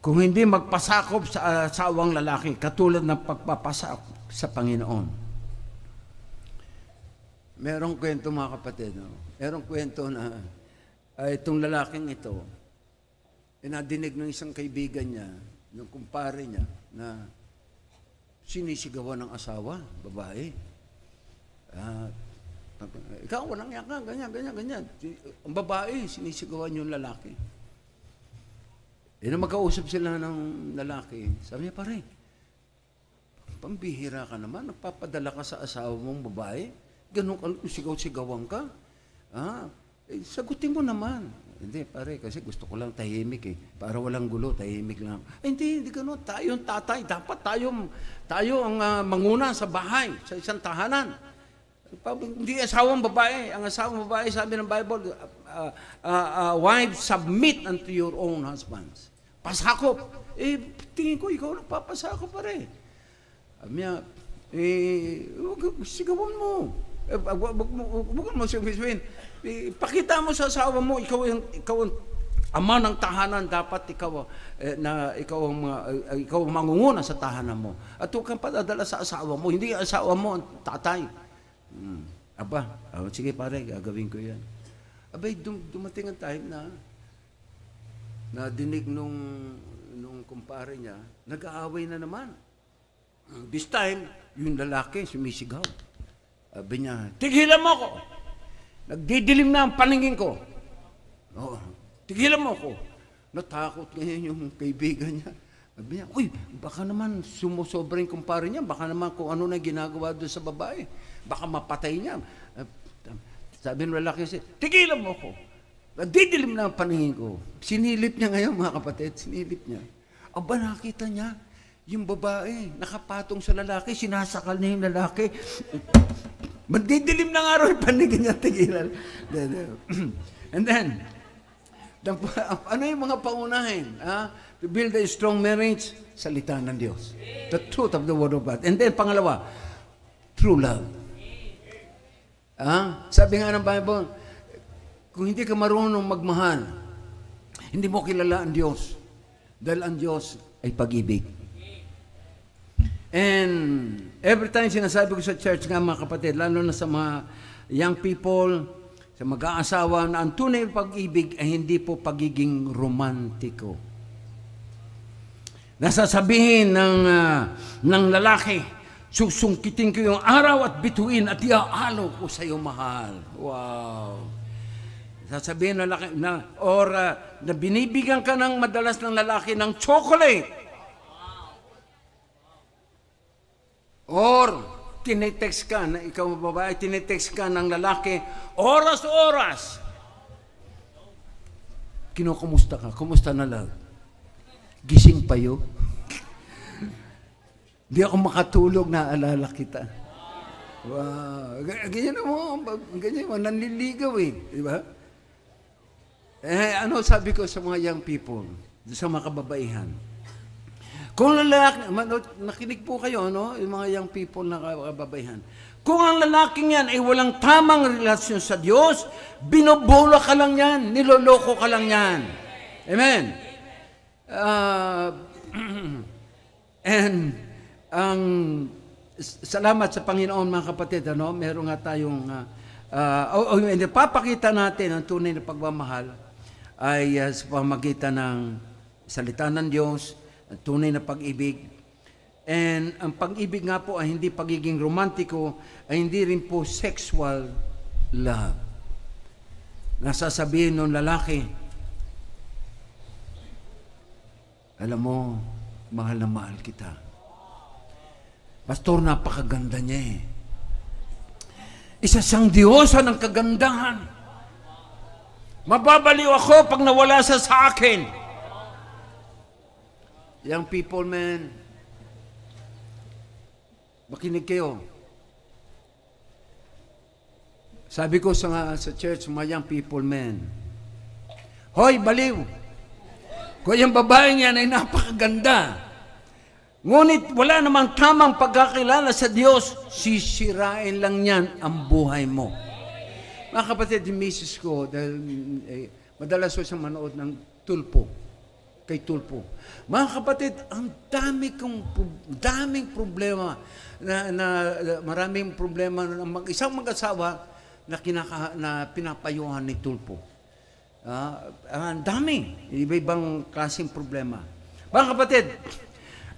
Kung hindi magpasakop sa asawang lalaki, katulad ng pagpapasakop sa Panginoon. Merong kwento, mga kapatid. Merong kwento na itong lalaking ito, nadinig ng isang kaibigan niya, ng kumpare niya, na sinisigawan ng asawa, babae. Ikaw, walang yaka, ganyan. Ang babae, sinisigawan yung lalaki. Nung magkausap sila ng lalaki, sabi niya, pare, pambihira ka naman, nagpapadala ka sa asawa mong babae, ganun ka, sigaw-sigawan ka. Sagutin mo naman. Hindi, pare, kasi gusto ko lang tahimik para walang gulo, tahimik lang. Hindi ganun, tayo ang tatay, dapat tayo ang manguna sa bahay, sa isang tahanan. Hindi asawang babae. Ang asawang babae, sabi ng Bible, wives, submit unto your own husbands. Pasakop. Tingin ko, ikaw nagpapasakop, pare. Niya, sigawan mo. Huwag mo sigawan. Pakita mo sa asawa mo, ikaw ang ama ng tahanan, dapat ikaw ang mangunguna sa tahanan mo. At huwag kang padadala sa asawa mo. Hindi ang asawa mo ang tatay. Sige pare, gagawin ko yan. Abay, dumating ang time na dinig nung kumpare niya, nag-aaway na naman. This time, yung lalaki sumisigaw. Sabi niya, tigilan mo ako! Nagdidilim na ang paningin ko. Tigilan mo ako! Natakot ngayon yung kaibigan niya. Sabi niya, uy, baka naman sumusobra yung kumpare niya, baka naman kung ano na ginagawa doon sa babae, baka mapatay niya. Sabi ng lalaki siya, tigilan mo ako! Nagdidilim na ang paningin ko. Sinilip niya ngayon, mga kapatid, sinilip niya. Aba, nakita niya, yung babae, nakapatong sa lalaki, sinasakal niya yung lalaki. Magdidilim na nga rin paningin niya, tigilan. And then, ano yung mga pangunahin? To build a strong marriage, salita ng Diyos. The truth of the Word of God. And then, pangalawa, true love. Sabi nga ng Bible, kung hindi ka marunong magmahal, hindi mo kilala ang Diyos. Dahil ang Diyos ay pag-ibig. And every time sinasabi ko sa church nga, mga kapatid, lalo na sa mga young people, sa mag-aasawa, na ang tunay ng pag-ibig ay hindi po pagiging romantiko. Nasasabihin ng lalaki, susungkitin ko yung araw at bituin at iaalo ko sa iyo, mahal. Wow! Sasabihin ng lalaki, na binibigyan ka ng madalas ng lalaki ng chocolate. Or, tinetext ka, na ikaw babae, tinetext ka ng lalaki, oras-oras. Kinukumusta ka? Kumusta na lang? Gising pa yun? Di ako makatulog, naalala kita. Wow. Ganyan mo, ganyan mo, nanliligaw eh. Di ba? Ano sabi ko sa mga young people, sa mga kababaihan? Kung lalaki, nakinig po kayo, no? Yung mga young people na kababaihan. Kung ang lalaking yan ay walang tamang relasyon sa Diyos, binobola ka lang yan, niloloko ka lang yan. Amen? And salamat sa Panginoon mga kapatid, ano? Meron nga tayong papakita natin ang tunay na pagmamahal ay sa pamamagitan ng salita ng Diyos, ang tunay na pag-ibig. And ang pag-ibig nga po ay hindi pagiging romantiko, ay hindi rin po sexual love. Nasasabihin ng lalaki, alam mo, mahal na mahal kita. Pastor, napakaganda niya eh. Isa siyang Diyosa ng kagandahan. Mababaliw ako pag nawala sa akin. Young people, man, makinig kayo. Sabi ko sa church, mga young people, man, hoy, baliw! Kung yung babaeng yan ay napakaganda, ngunit wala namang tamang pagkakilala sa Diyos, sisirain lang yan ang buhay mo. Mga kapatid, yung misis ko, dahil madalas ko siyang manood ng Tulpo, kay Tulpo. Mga kapatid, ang daming problema, maraming problema ng isang mag-asawa na pinapayuhan ni Tulpo. Ang dami, iba-ibang klaseng problema. Mga kapatid,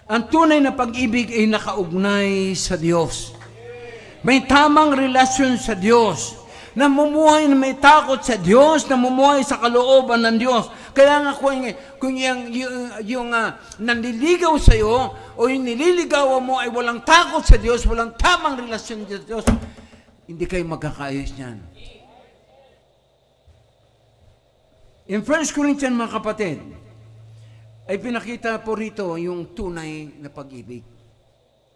ang tunay na pag-ibig ay nakaugnay sa Diyos. May tamang relasyon sa Diyos. Namumuhay na may takot sa Diyos, namumuhay sa kalooban ng Diyos. Kaya nga kung yung nanliligaw sa iyo o yung nililigawan mo ay walang takot sa Diyos, walang tamang relasyon sa Diyos, hindi kayo magkakaayos niyan. In 1 Corinthians, mga kapatid, ay pinakita po rito yung tunay na pag-ibig.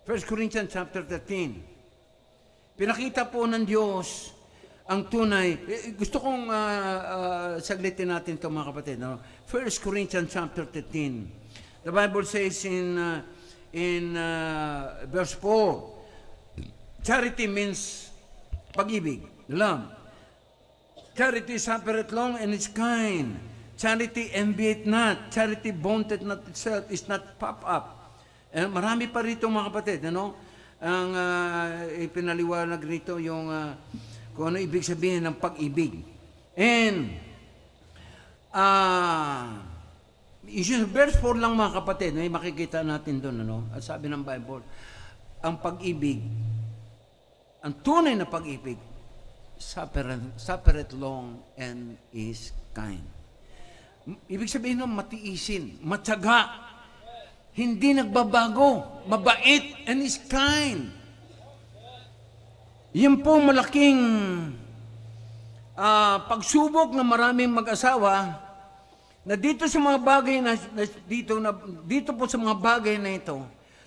1 Corinthians chapter 13. Pinakita po ng Diyos ang tunay. Gusto kong saglitin natin ito, mga kapatid. No? 1 Corinthians chapter 13. The Bible says in verse 4, charity means pag-ibig, love. Charity suffereth long and is kind. Charity envieth not. Charity vaunteth not itself, is not puffed up. Marami pa rito, mga kapatid, ano? Ang ipinaliwanag rito yung kung ano ibig sabihin ng pag-ibig. And verse 4 lang, mga kapatid, may makikita natin doon, ano? At sabi ng Bible, ang pag-ibig, ang tunay na pag-ibig, suffereth long and is kind. Ibig sabihin ng matiisin, matyaga, hindi nagbabago, mabait, and is kind. Yan po malaking pagsubok ng maraming mag-asawa na dito sa mga bagay dito po sa mga bagay na ito,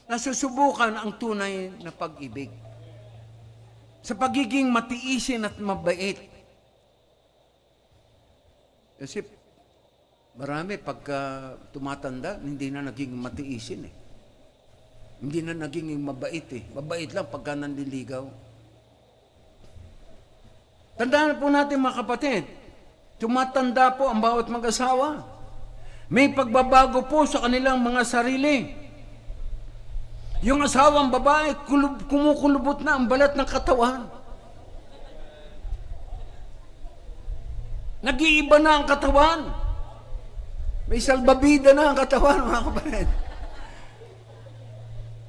nasusubukan ang tunay na pag-ibig. Sa pagiging matiisin at mabait. Kasi marami pagka tumatanda, hindi na naging matiisin eh. Hindi na naging mabait eh. Mabait lang pagka nandiligaw. Tandaan po natin, mga kapatid, tumatanda po ang bawat mag-asawa. May pagbabago po sa kanilang mga sarili. Yung asawang babae, kumukulubot na ang balat ng katawan. Nag-iiba na ang katawan. May salbabida na ang katawan, mga kapatid.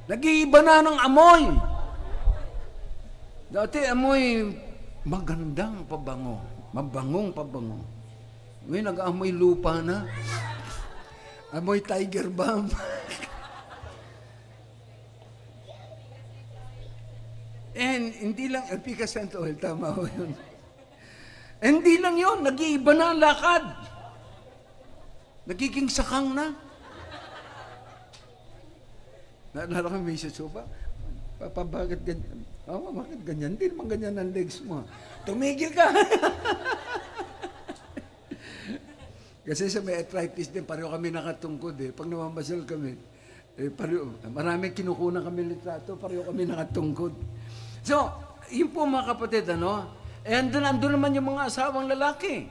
Nag-iiba na ng amoy. Dati amoy magandang pabango. Mabangong pabango. Ngayon nag-amoy lupa na. Amoy tiger balm. And hindi lang, efficacent oil, tama ho yun. And hindi lang yun, nag-iiba na ang lakad. Nagiging sakang na. Naalala ko may susupa. Papa, bakit ganyan? Oh, bakit ganyan? Hindi naman ganyan ang legs mo. Tumigil ka! Kasi sa may arthritis din, pareho kami nakatungkod eh. Pag namamasyal kami, pareho, maraming kinukunan kami litrato, pareho kami nakatungkod. So, yun po mga kapatid, ano? Andun naman yung mga asawang lalaki.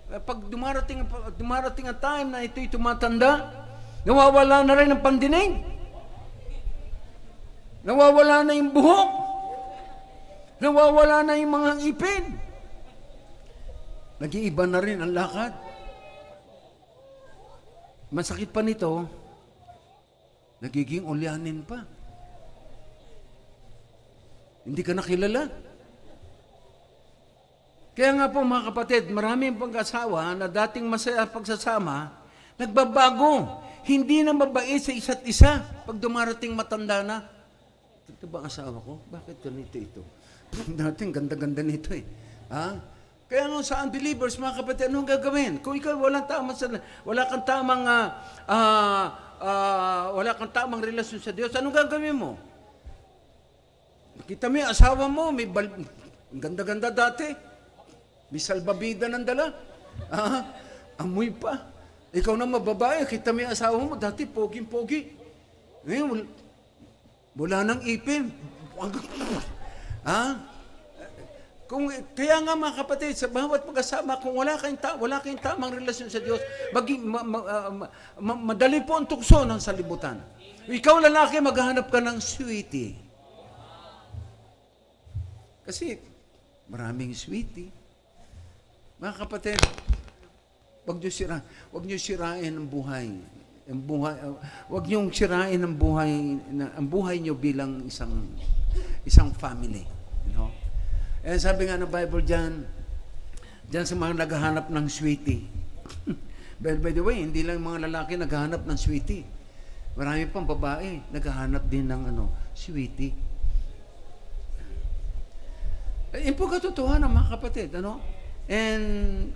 Pag dumarating ang time na ito'y tumatanda, nawawala na rin ang pandinig. Nawawala na yung buhok. Nawawala na yung mga ngipin. Nag-iiba na rin ang lakad. Masakit pa nito, nagiging ulyanin pa. Hindi ka nakilala. Kaya nga po mga kapatid, maraming pag-asawa na dating masaya pagsasama, nagbabago. Hindi na mabait sa isa't isa pag dumarating matanda na. Ito ba ang asawa ko? Bakit ganito ito? Dating ganda-ganda nito eh. Ha? Kaya nga sa unbelievers, mga kapatid, anong gagawin? Kung ikaw wala kang tamang relasyon sa Diyos, anong gagawin mo? Kita mo yung asawa mo, ang ganda-ganda dati. May salbabida ng dala. Amoy pa. Ikaw na mababae, kita mo yung asawa mo, dati pogi-pogi. Ngayon, wala nang ipin. Kaya nga mga kapatid, sa bawat mag-asama, kung wala kayong tamang relasyon sa Diyos, madali po ang tukso ng salibutan. Ikaw lalaki, maghahanap ka ng sweetie. Kasi maraming sweetie. Mga kapatid, wag niyo sirain ang buhay. Wag niyo sirain ang buhay niyo bilang isang family, you know? Eh sabi nga ng Bible diyan sa mga naghahanap ng sweetie. By the way, hindi lang mga lalaki naghahanap ng sweetie. Marami pang babae naghahanap din ng sweetie. Yun po katotohanan mga kapatid, ano? And,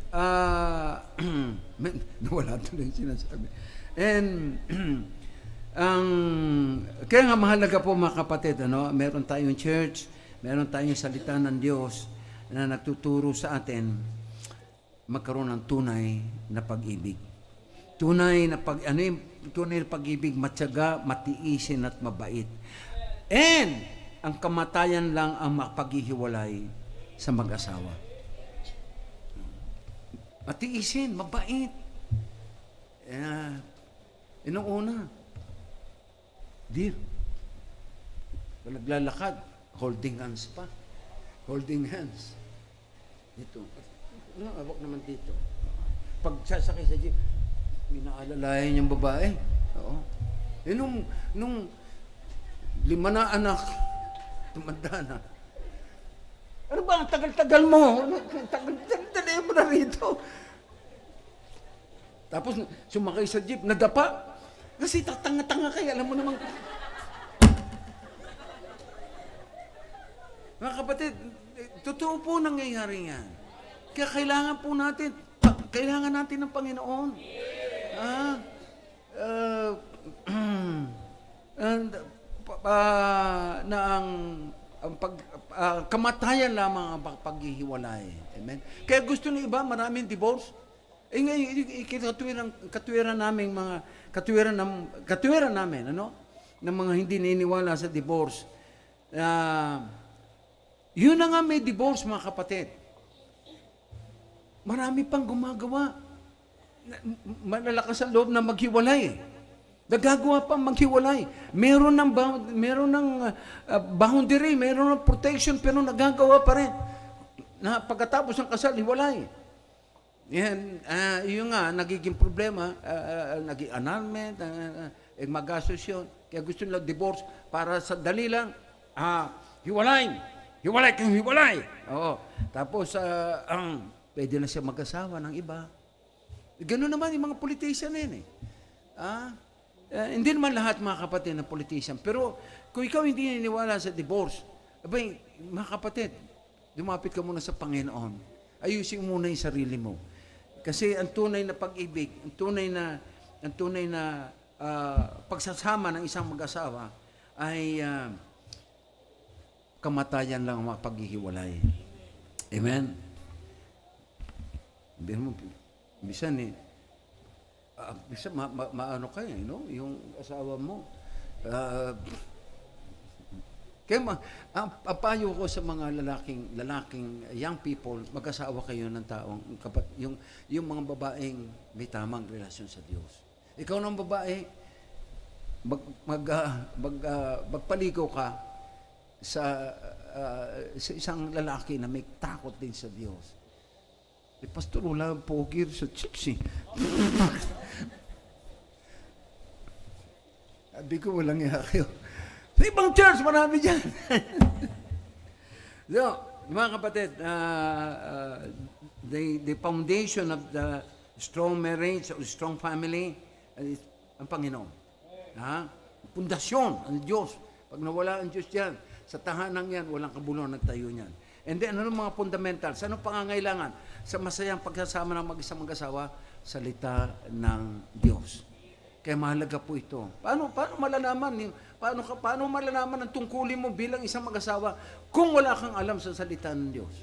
nawala tuloy yung sinasabi. And, kaya nga mahalaga po mga kapatid, ano? Meron tayong church, meron tayong salita ng Diyos na nagtuturo sa atin magkaroon ng tunay na pag-ibig. Tunay na pag-ibig, matyaga, matiisin at mabait. And, ang kamatayan lang ang makapaghihiwalay sa mag-asawa. Matiisin, mabait. Inong una, dear, naglalakad, holding hands pa. Holding hands. Dito. Awak naman dito. Pag sasakay sa jeep, minaalalayan yung babae. Oo. Nung 5 na anak, tumanda na. Ano ba? Tagal-tagal mo. Tagal-tagal mo na rito. Tapos sumakay sa jeep, nadapa. Kasi tanga-tanga kayo, alam mo namang. Mga kapatid, totoo po nangyayari yan. Kaya kailangan natin ng Panginoon. Na ang kamatayan lamang ang paghihiwalay. Amen? Kaya gusto ng iba, maraming divorce. Ngayon, katwiran namin, ano? Ng mga hindi naniniwala sa divorce. Yun na nga may divorce, mga kapatid. Marami pang gumagawa. Malalakas ang loob na maghiwalay. Nagagawa pa maghiwalay. Meron ng boundary, meron ng protection, pero nagagawa pa rin. Na pagkatapos ng kasal, hiwalay. Yan, yun nga, nagiging problema, naging annulment, magastos yun. Kaya gusto nila divorce para sa dali lang, hiwalay kang hiwalay. Oo. Tapos, pwede na siya mag-asawa ng iba. Ganun naman yung mga politician na yun eh. Hindi naman lahat mga kapatid na politician. Pero kung ikaw hindi naniniwala sa divorce, abay, mga kapatid, lumapit ka muna sa Panginoon. Ayusin muna yung sarili mo. Kasi ang tunay na pag-ibig, ang tunay na pagsasama ng isang mag-asawa ay kamatayan lang ang mapaghihiwalay. Amen? Bisan mo, bisan bisan maano kayo, no? Yung asawa mo. Kaya ang payo ko sa mga lalaking young people, mag-asawa kayo ng taong, yung mga babaeng may tamang relasyon sa Diyos. Ikaw ng babae, magpaligo ka sa isang lalaki na may takot din sa Diyos. Pastor, wala ang pogir sa chicks eh. Sabi ko, walang iya kayo. Sa ibang church, marami dyan. So, mga kapatid, the foundation of the strong marriage or strong family is ang Panginoon. Pundasyon, ang Diyos. Pag nawala ang Diyos dyan, sa tahanang yan, walang kabulong nagtayo niyan. And then, ano mga fundamentals? Ano pangangailangan? Sa masayang pagsasama ng mag-isang mag-asawa, salita ng Diyos. Kaya mahalaga po ito. Paano malalaman? Paano malalaman ang tungkulin mo bilang isang mag-asawa kung wala kang alam sa salita ng Diyos?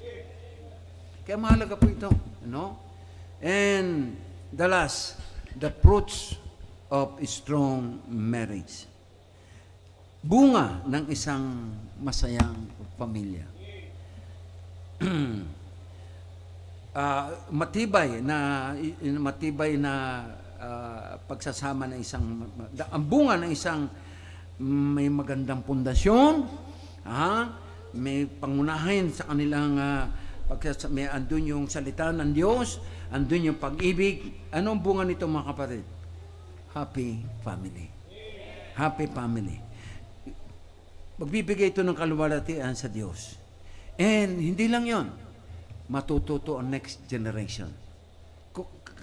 Kaya mahalaga po ito. No? And the last, the fruits of a strong marriage. Bunga ng isang masayang pamilya. Matibay na pagsasama ng ang bunga ng isang may magandang pundasyon, may pangunahin sa kanilang may andun yung salita ng Diyos, andun yung pag-ibig. Anong bunga nito mga kapatid? Happy family. Happy family. Magbibigay ito ng kaluwalhatian sa Diyos. And hindi lang yon, matututo ang next generation.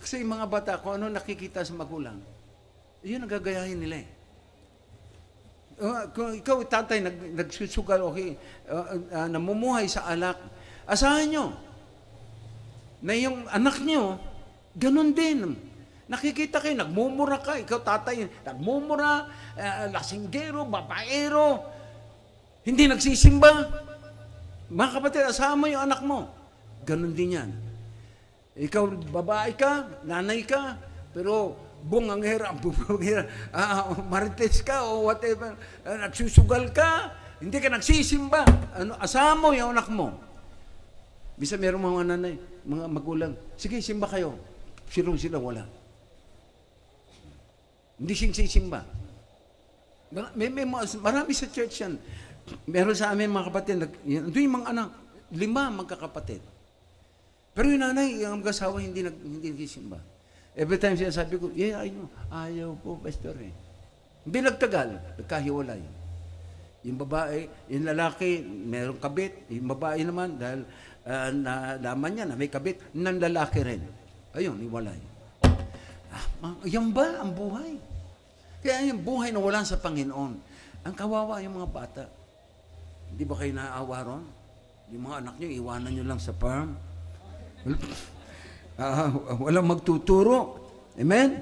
Kasi yung mga bata, kung ano nakikita sa magulang, yun ang gagayahin nila eh. Kung ikaw, tatay, nagsusugal, okay, namumuhay sa alak, asahan nyo na yung anak nyo, ganun din. Nakikita kayo, nagmumura ka, ikaw tatay, nagmumura, lasinggero, babaero, hindi nagsisimba. Mga kapatid, asahan mo yung anak mo. Ganun din yan. Ikaw, babae ka, nanay ka, pero bunganghera, marites ka o whatever, nagsusugal ka, hindi ka nagsisimba. Asahan mo yung anak mo. Bisa meron mga nanay, mga magulang, sige, simba kayo. Sila wala. Hindi sisimba. Marami sa church yan. Meron sa amin mga kapatid, doon yung mga anak, 5 magkakapatid. Pero yung nanay, yung mag-asawa, hindi nagsisimba. Every time sinasabi ko, ayaw po, pastor eh. Hindi nagtagal, nagkahiwalay. Yung babae, yung lalaki, merong kabit. Yung babae naman, dahil nalaman niya na may kabit, ng lalaki rin. Ayun, iwalay. Yan ba ang buhay? Kaya yung buhay na wala sa Panginoon, ang kawawa yung mga bata. Hindi ba kayo naaawa ron? Yung mga anak nyo, iwanan nyo lang sa farm. Walang magtuturo. Amen?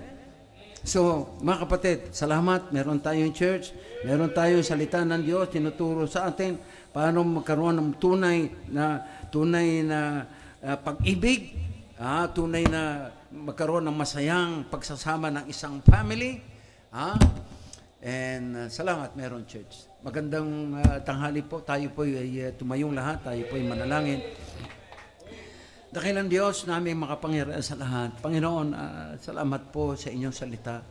So, mga kapatid, salamat. Meron tayong church. Meron tayong salita ng Diyos. Tinuturo sa atin paano magkaroon ng tunay na pag-ibig. Tunay na magkaroon ng masayang pagsasama ng isang family. And salamat, meron church. Magandang tanghali po. Tayo po ay tumayong lahat. Tayo po ay manalangin. Dakilang Diyos namin makapangyarihan sa lahat. Panginoon, salamat po sa inyong salita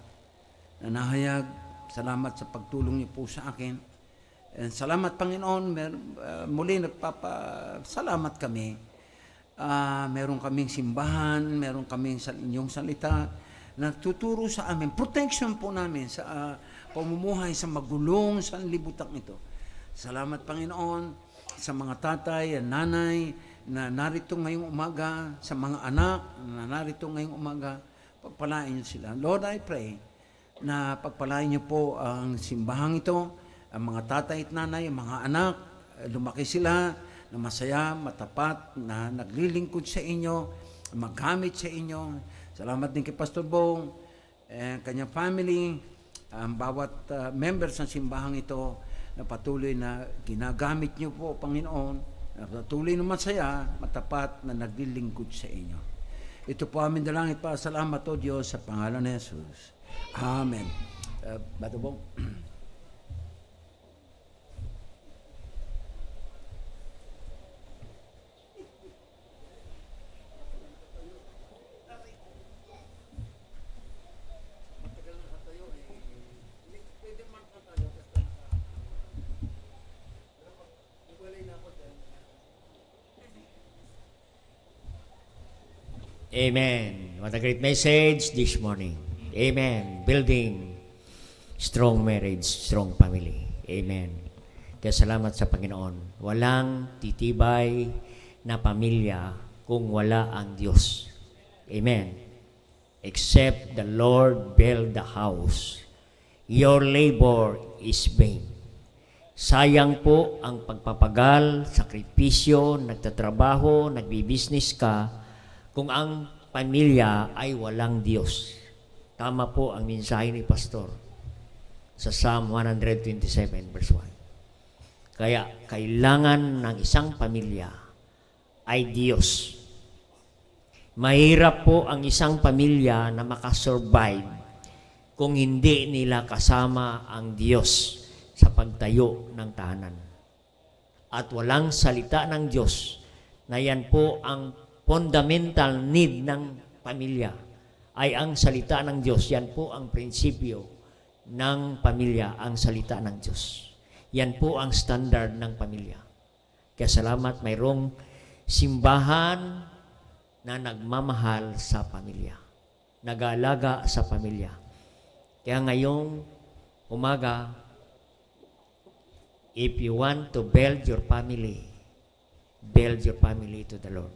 na nahayag. Salamat sa pagtulong niyo po sa akin. And salamat, Panginoon. Muli nagpapasalamat kami. Meron kaming simbahan, meron kaming inyong salita na tuturo sa amin. Protection po namin sa pamumuhay sa magulong sa libutan ito. Salamat, Panginoon, sa mga tatay at nanay na narito ngayong umaga, sa mga anak na narito ngayong umaga, pagpalain niyo sila. Lord, I pray na pagpalain niyo po ang simbahang ito, ang mga tatay at nanay, ang mga anak, lumaki sila na masaya, matapat, na naglilingkod sa inyo, maggamit sa inyo. Salamat din kay Pastor Bong, kanyang family, ang bawat members ng simbahang ito, na patuloy na ginagamit niyo po, Panginoon, na patuloy na masaya, matapat na naglilingkod sa inyo. Ito po amin dalangin pa. Salamat o Diyos sa pangalan ni Jesus. Amen. Bato po. Amen. What a great message this morning. Amen. Building strong marriage, strong family. Amen. Kaya salamat sa Panginoon. Walang titibay na pamilya kung wala ang Diyos. Amen. Except the Lord build the house, your labor is vain. Sayang po ang pagpapagal, sakripisyo, nagtatrabaho, nagbi-business ka, kung ang pamilya ay walang Diyos. Tama po ang mensahe ni Pastor sa Psalm 127 verse 1. Kaya kailangan ng isang pamilya ay Diyos. Mahirap po ang isang pamilya na makasurvive kung hindi nila kasama ang Diyos sa pagtayo ng tahanan. At walang salita ng Diyos na yan po ang fundamental need ng pamilya ay ang salita ng Diyos. Yan po ang prinsipyo ng pamilya, ang salita ng Diyos. Yan po ang standard ng pamilya. Kaya salamat, mayroong simbahan na nagmamahal sa pamilya, nag-aalaga sa pamilya. Kaya ngayong umaga, if you want to build your family to the Lord.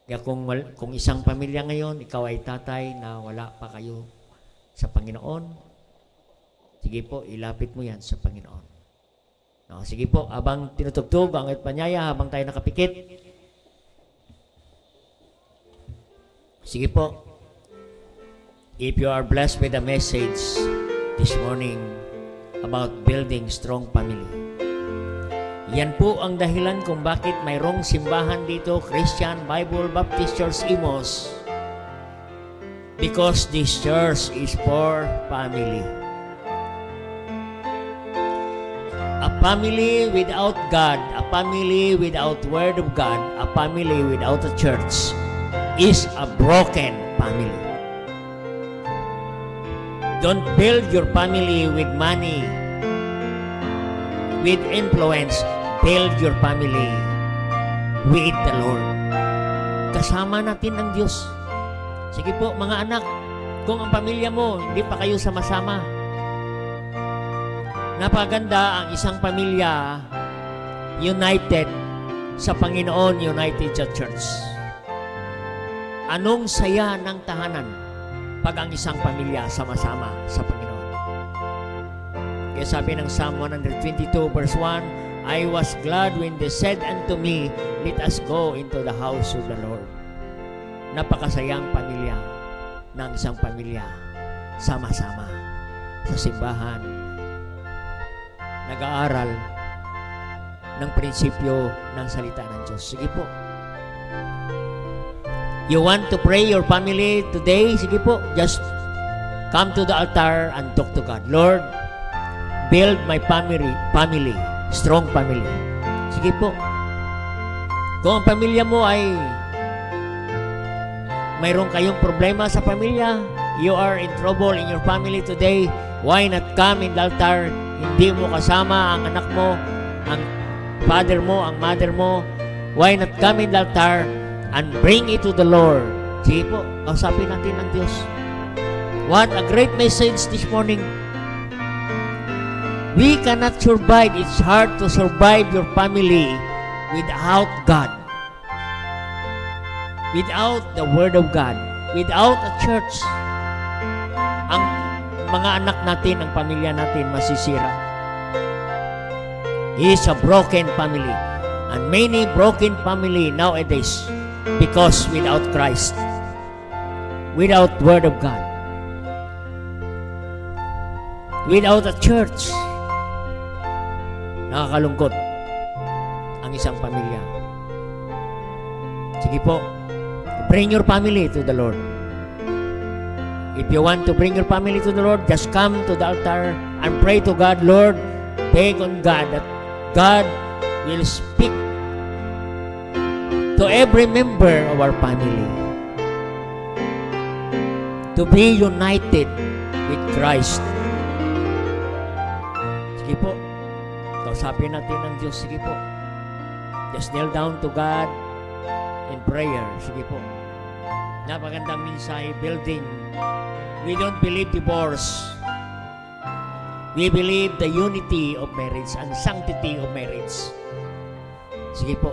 Kaya kung isang pamilya ngayon, ikaw ay tatay na wala pa kayo sa Panginoon, sige po, ilapit mo yan sa Panginoon. No, sige po, habang tinutugtog ang panyaya, habang tayo nakapikit, sige po, if you are blessed with a message this morning about building strong family, yan po ang dahilan kung bakit mayroong simbahan dito, Christian Bible Baptist Church Imos. Because this church is for family. A family without God, a family without Word of God, a family without a church is a broken family. Don't build your family with money, with influence. Build your family with the Lord. Kasama natin ang Diyos. Sige po, mga anak, kung ang pamilya mo, hindi pa kayo sama-sama, napaganda ang isang pamilya united sa Panginoon, united sa church. Anong saya ng tahanan pag ang isang pamilya sama-sama sa Panginoon? Kaya sabi ng Psalm 122 verse 1, I was glad when they said unto me, let us go into the house of the Lord. Napakasayang pamilya ng isang pamilya sama-sama sa simbahan, nag-aaral ng prinsipyo ng salita ng Diyos. Sige po. You want to pray your family today? Sige po. Just come to the altar and talk to God. Lord, build my family, strong family. Sige po. Kung ang pamilya mo ay mayroon kayong problema sa pamilya, you are in trouble in your family today, why not come in the altar? Hindi mo kasama ang anak mo, ang father mo, ang mother mo. Why not come in the altar and bring it to the Lord? Sige po, kausapin natin ang Diyos. What a great message this morning. We cannot survive. It's hard to survive your family without God. Without the Word of God. Without a church. Ang mga anak natin, ang pamilya natin masisira. It's a broken family. And many broken family nowadays because without Christ. Without Word of God. Without a church. nakakalungkot ang isang pamilya. Sige po, bring your family to the Lord. If you want to bring your family to the Lord, just come to the altar and pray to God. Lord, beg on God that God will speak to every member of our family to be united with Christ. Sige po, kausapin natin ang Diyos. Sige po, just kneel down to God in prayer. Sige po, napagandang mensahe, building. We don't believe divorce. We believe the unity of marriage and sanctity of marriage. Sige po,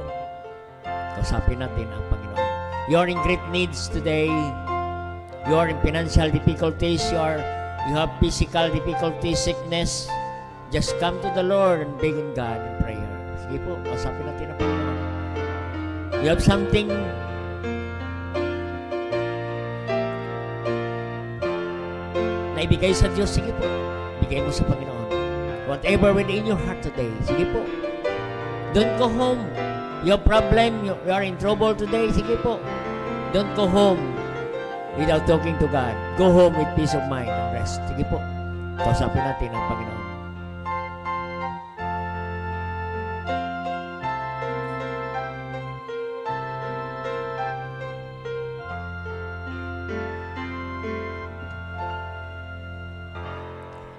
kausapin natin ang Panginoon. You are in great needs today. You are in financial difficulties. You have physical difficulties, sickness. Just come to the Lord and beg on God in prayer. Sige po, kausapin natin ang Panginoon. You have something na ibigay sa Diyos. Sige po, bigay mo sa Panginoon. Whatever within your heart today, sige po. Don't go home. Your problem, you are in trouble today, sige po. Don't go home without talking to God. Go home with peace of mind and rest. Sige po, kausapin natin ang Panginoon.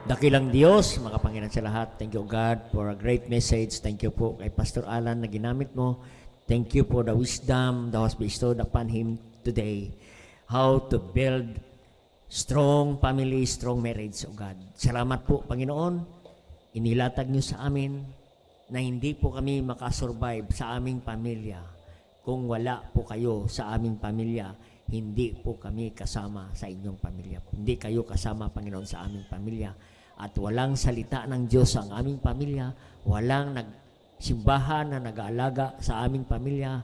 Dakilang Diyos, makapangyarihan sa lahat. Thank you, God, for a great message. Thank you po kay Pastor Alan na ginamit mo. Thank you for the wisdom that was bestowed upon him today. How to build strong family, strong marriage, oh God. Salamat po, Panginoon. Inilatag niyo sa amin na hindi po kami makasurvive sa aming pamilya. Kung wala po kayo sa aming pamilya, hindi po kami kasama sa inyong pamilya. Hindi kayo kasama, Panginoon, sa aming pamilya. At walang salita ng Diyos ang aming pamilya. Walang simbahan na nag-aalaga sa aming pamilya.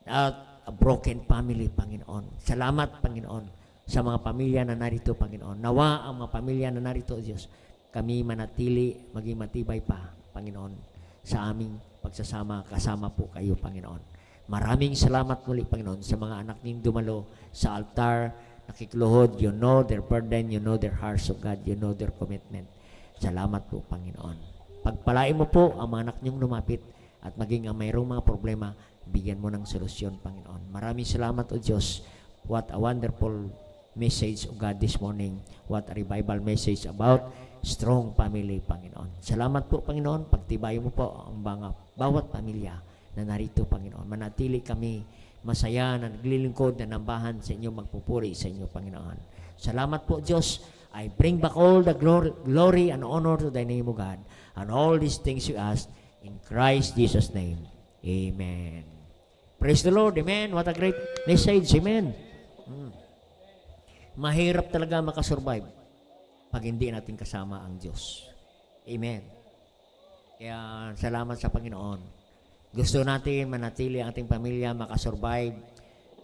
A broken family, Panginoon. Salamat, Panginoon, sa mga pamilya na narito, Panginoon. Nawa ang mga pamilya na narito, Diyos, kami manatili, maging matibay pa, Panginoon, sa aming pagsasama, kasama po kayo, Panginoon. Maraming salamat muli, Panginoon, sa mga anak niyong dumalo sa altar, nakikluhod. You know their burden, you know their hearts, of God, you know their commitment. Salamat po, Panginoon. Pagpalain mo po ang mga anak niyong lumapit at maging ang mayroong mga problema, bigyan mo ng solusyon, Panginoon. Maraming salamat, O Diyos. What a wonderful message, O God, this morning. What a revival message about strong family, Panginoon. Salamat po, Panginoon. Pagtibayin mo po ang bawat pamilya na narito, Panginoon. Manatili kami masaya na naglilingkod na nambahan sa inyo, magpupuri sa inyo, Panginoon. Salamat po, Diyos. I bring back all the glory and honor to thy name, O God. And all these things you ask in Christ Jesus' name. Amen. Praise the Lord. Amen. What a great message. Amen. Mahirap talaga makasurvive pag hindi natin kasama ang Diyos. Amen. Kaya salamat sa Panginoon. Gusto natin manatili ang ating pamilya, makasurvive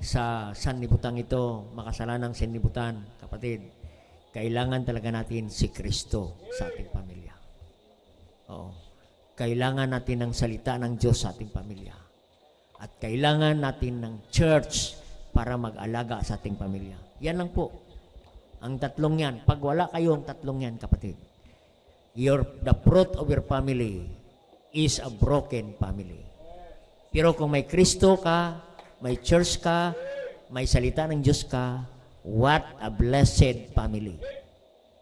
sa sanlibutan ito, makasalanang sanlibutan. Kapatid, kailangan talaga natin si Kristo sa ating pamilya. Oo. Kailangan natin ng salita ng Diyos sa ating pamilya. At kailangan natin ng church para mag-alaga sa ating pamilya. Yan lang po. Ang tatlong yan. Pag wala kayo ang tatlong yan, kapatid, the fruit of your family is a broken family. Pero kung may Kristo ka, may church ka, may salita ng Diyos ka, what a blessed family.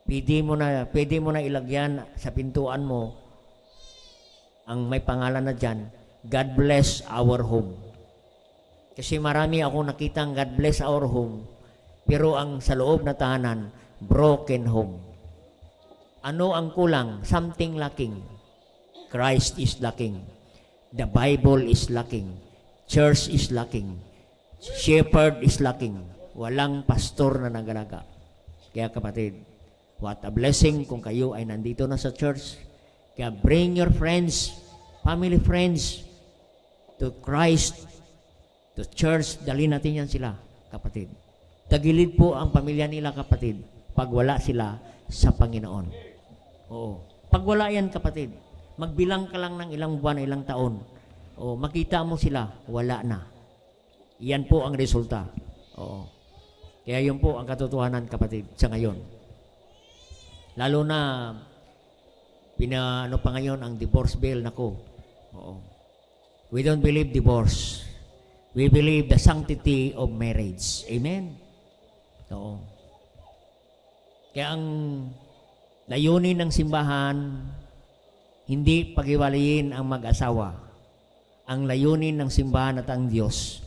Pwede mo na ilagyan sa pintuan mo ang may pangalan na dyan, God bless our home. Kasi marami akong nakitang God bless our home, pero ang sa loob na tahanan, broken home. Ano ang kulang? Something lacking. Christ is lacking. The Bible is lacking. Church is lacking. Shepherd is lacking. Walang pastor na nagalaga. Kaya kapatid, what a blessing kung kayo ay nandito na sa church. Kaya bring your friends, family friends, to Christ, to church. Dalhin natin yan sila, kapatid. Tagilid po ang pamilya nila, kapatid, pag wala sila sa Panginoon. Oo. Pag wala yan, kapatid, Magbilang ka lang ng ilang buwan, ilang taon. O, makita mo sila, wala na. Yan po ang resulta. Oo. Kaya yun po ang katotohanan, kapatid, sa ngayon. Lalo na, ano pa ngayon ang divorce bill, nako. Oo. We don't believe divorce. We believe the sanctity of marriage. Amen? Oo. Kaya ang layunin ng simbahan, hindi paghiwalayin ang mag-asawa. Ang layunin ng simbahan at ang Diyos,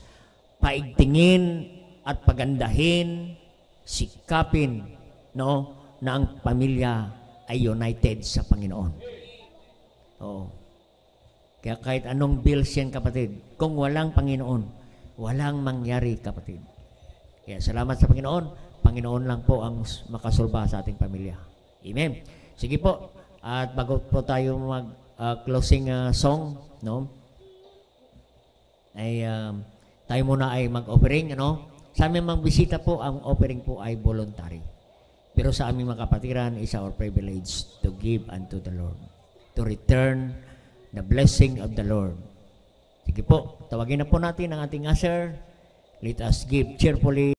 paigtingin at pagandahin, sikapin, no, na ang pamilya ay united sa Panginoon. Oo. Kaya kahit anong bills yan, kapatid, kung walang Panginoon, walang mangyari, kapatid. Kaya salamat sa Panginoon. Panginoon lang po ang makasolba sa ating pamilya. Amen. Sige po. At bago po tayo mag-closing song, no? Ay tayo muna ay mag-offering, ano? Sa aming mga bisita po, ang offering po ay voluntary. Pero sa aming mga kapatiran, is our privilege to give unto the Lord. To return the blessing of the Lord. Sige po, tawagin na po natin ang ating usher. Let us give cheerfully.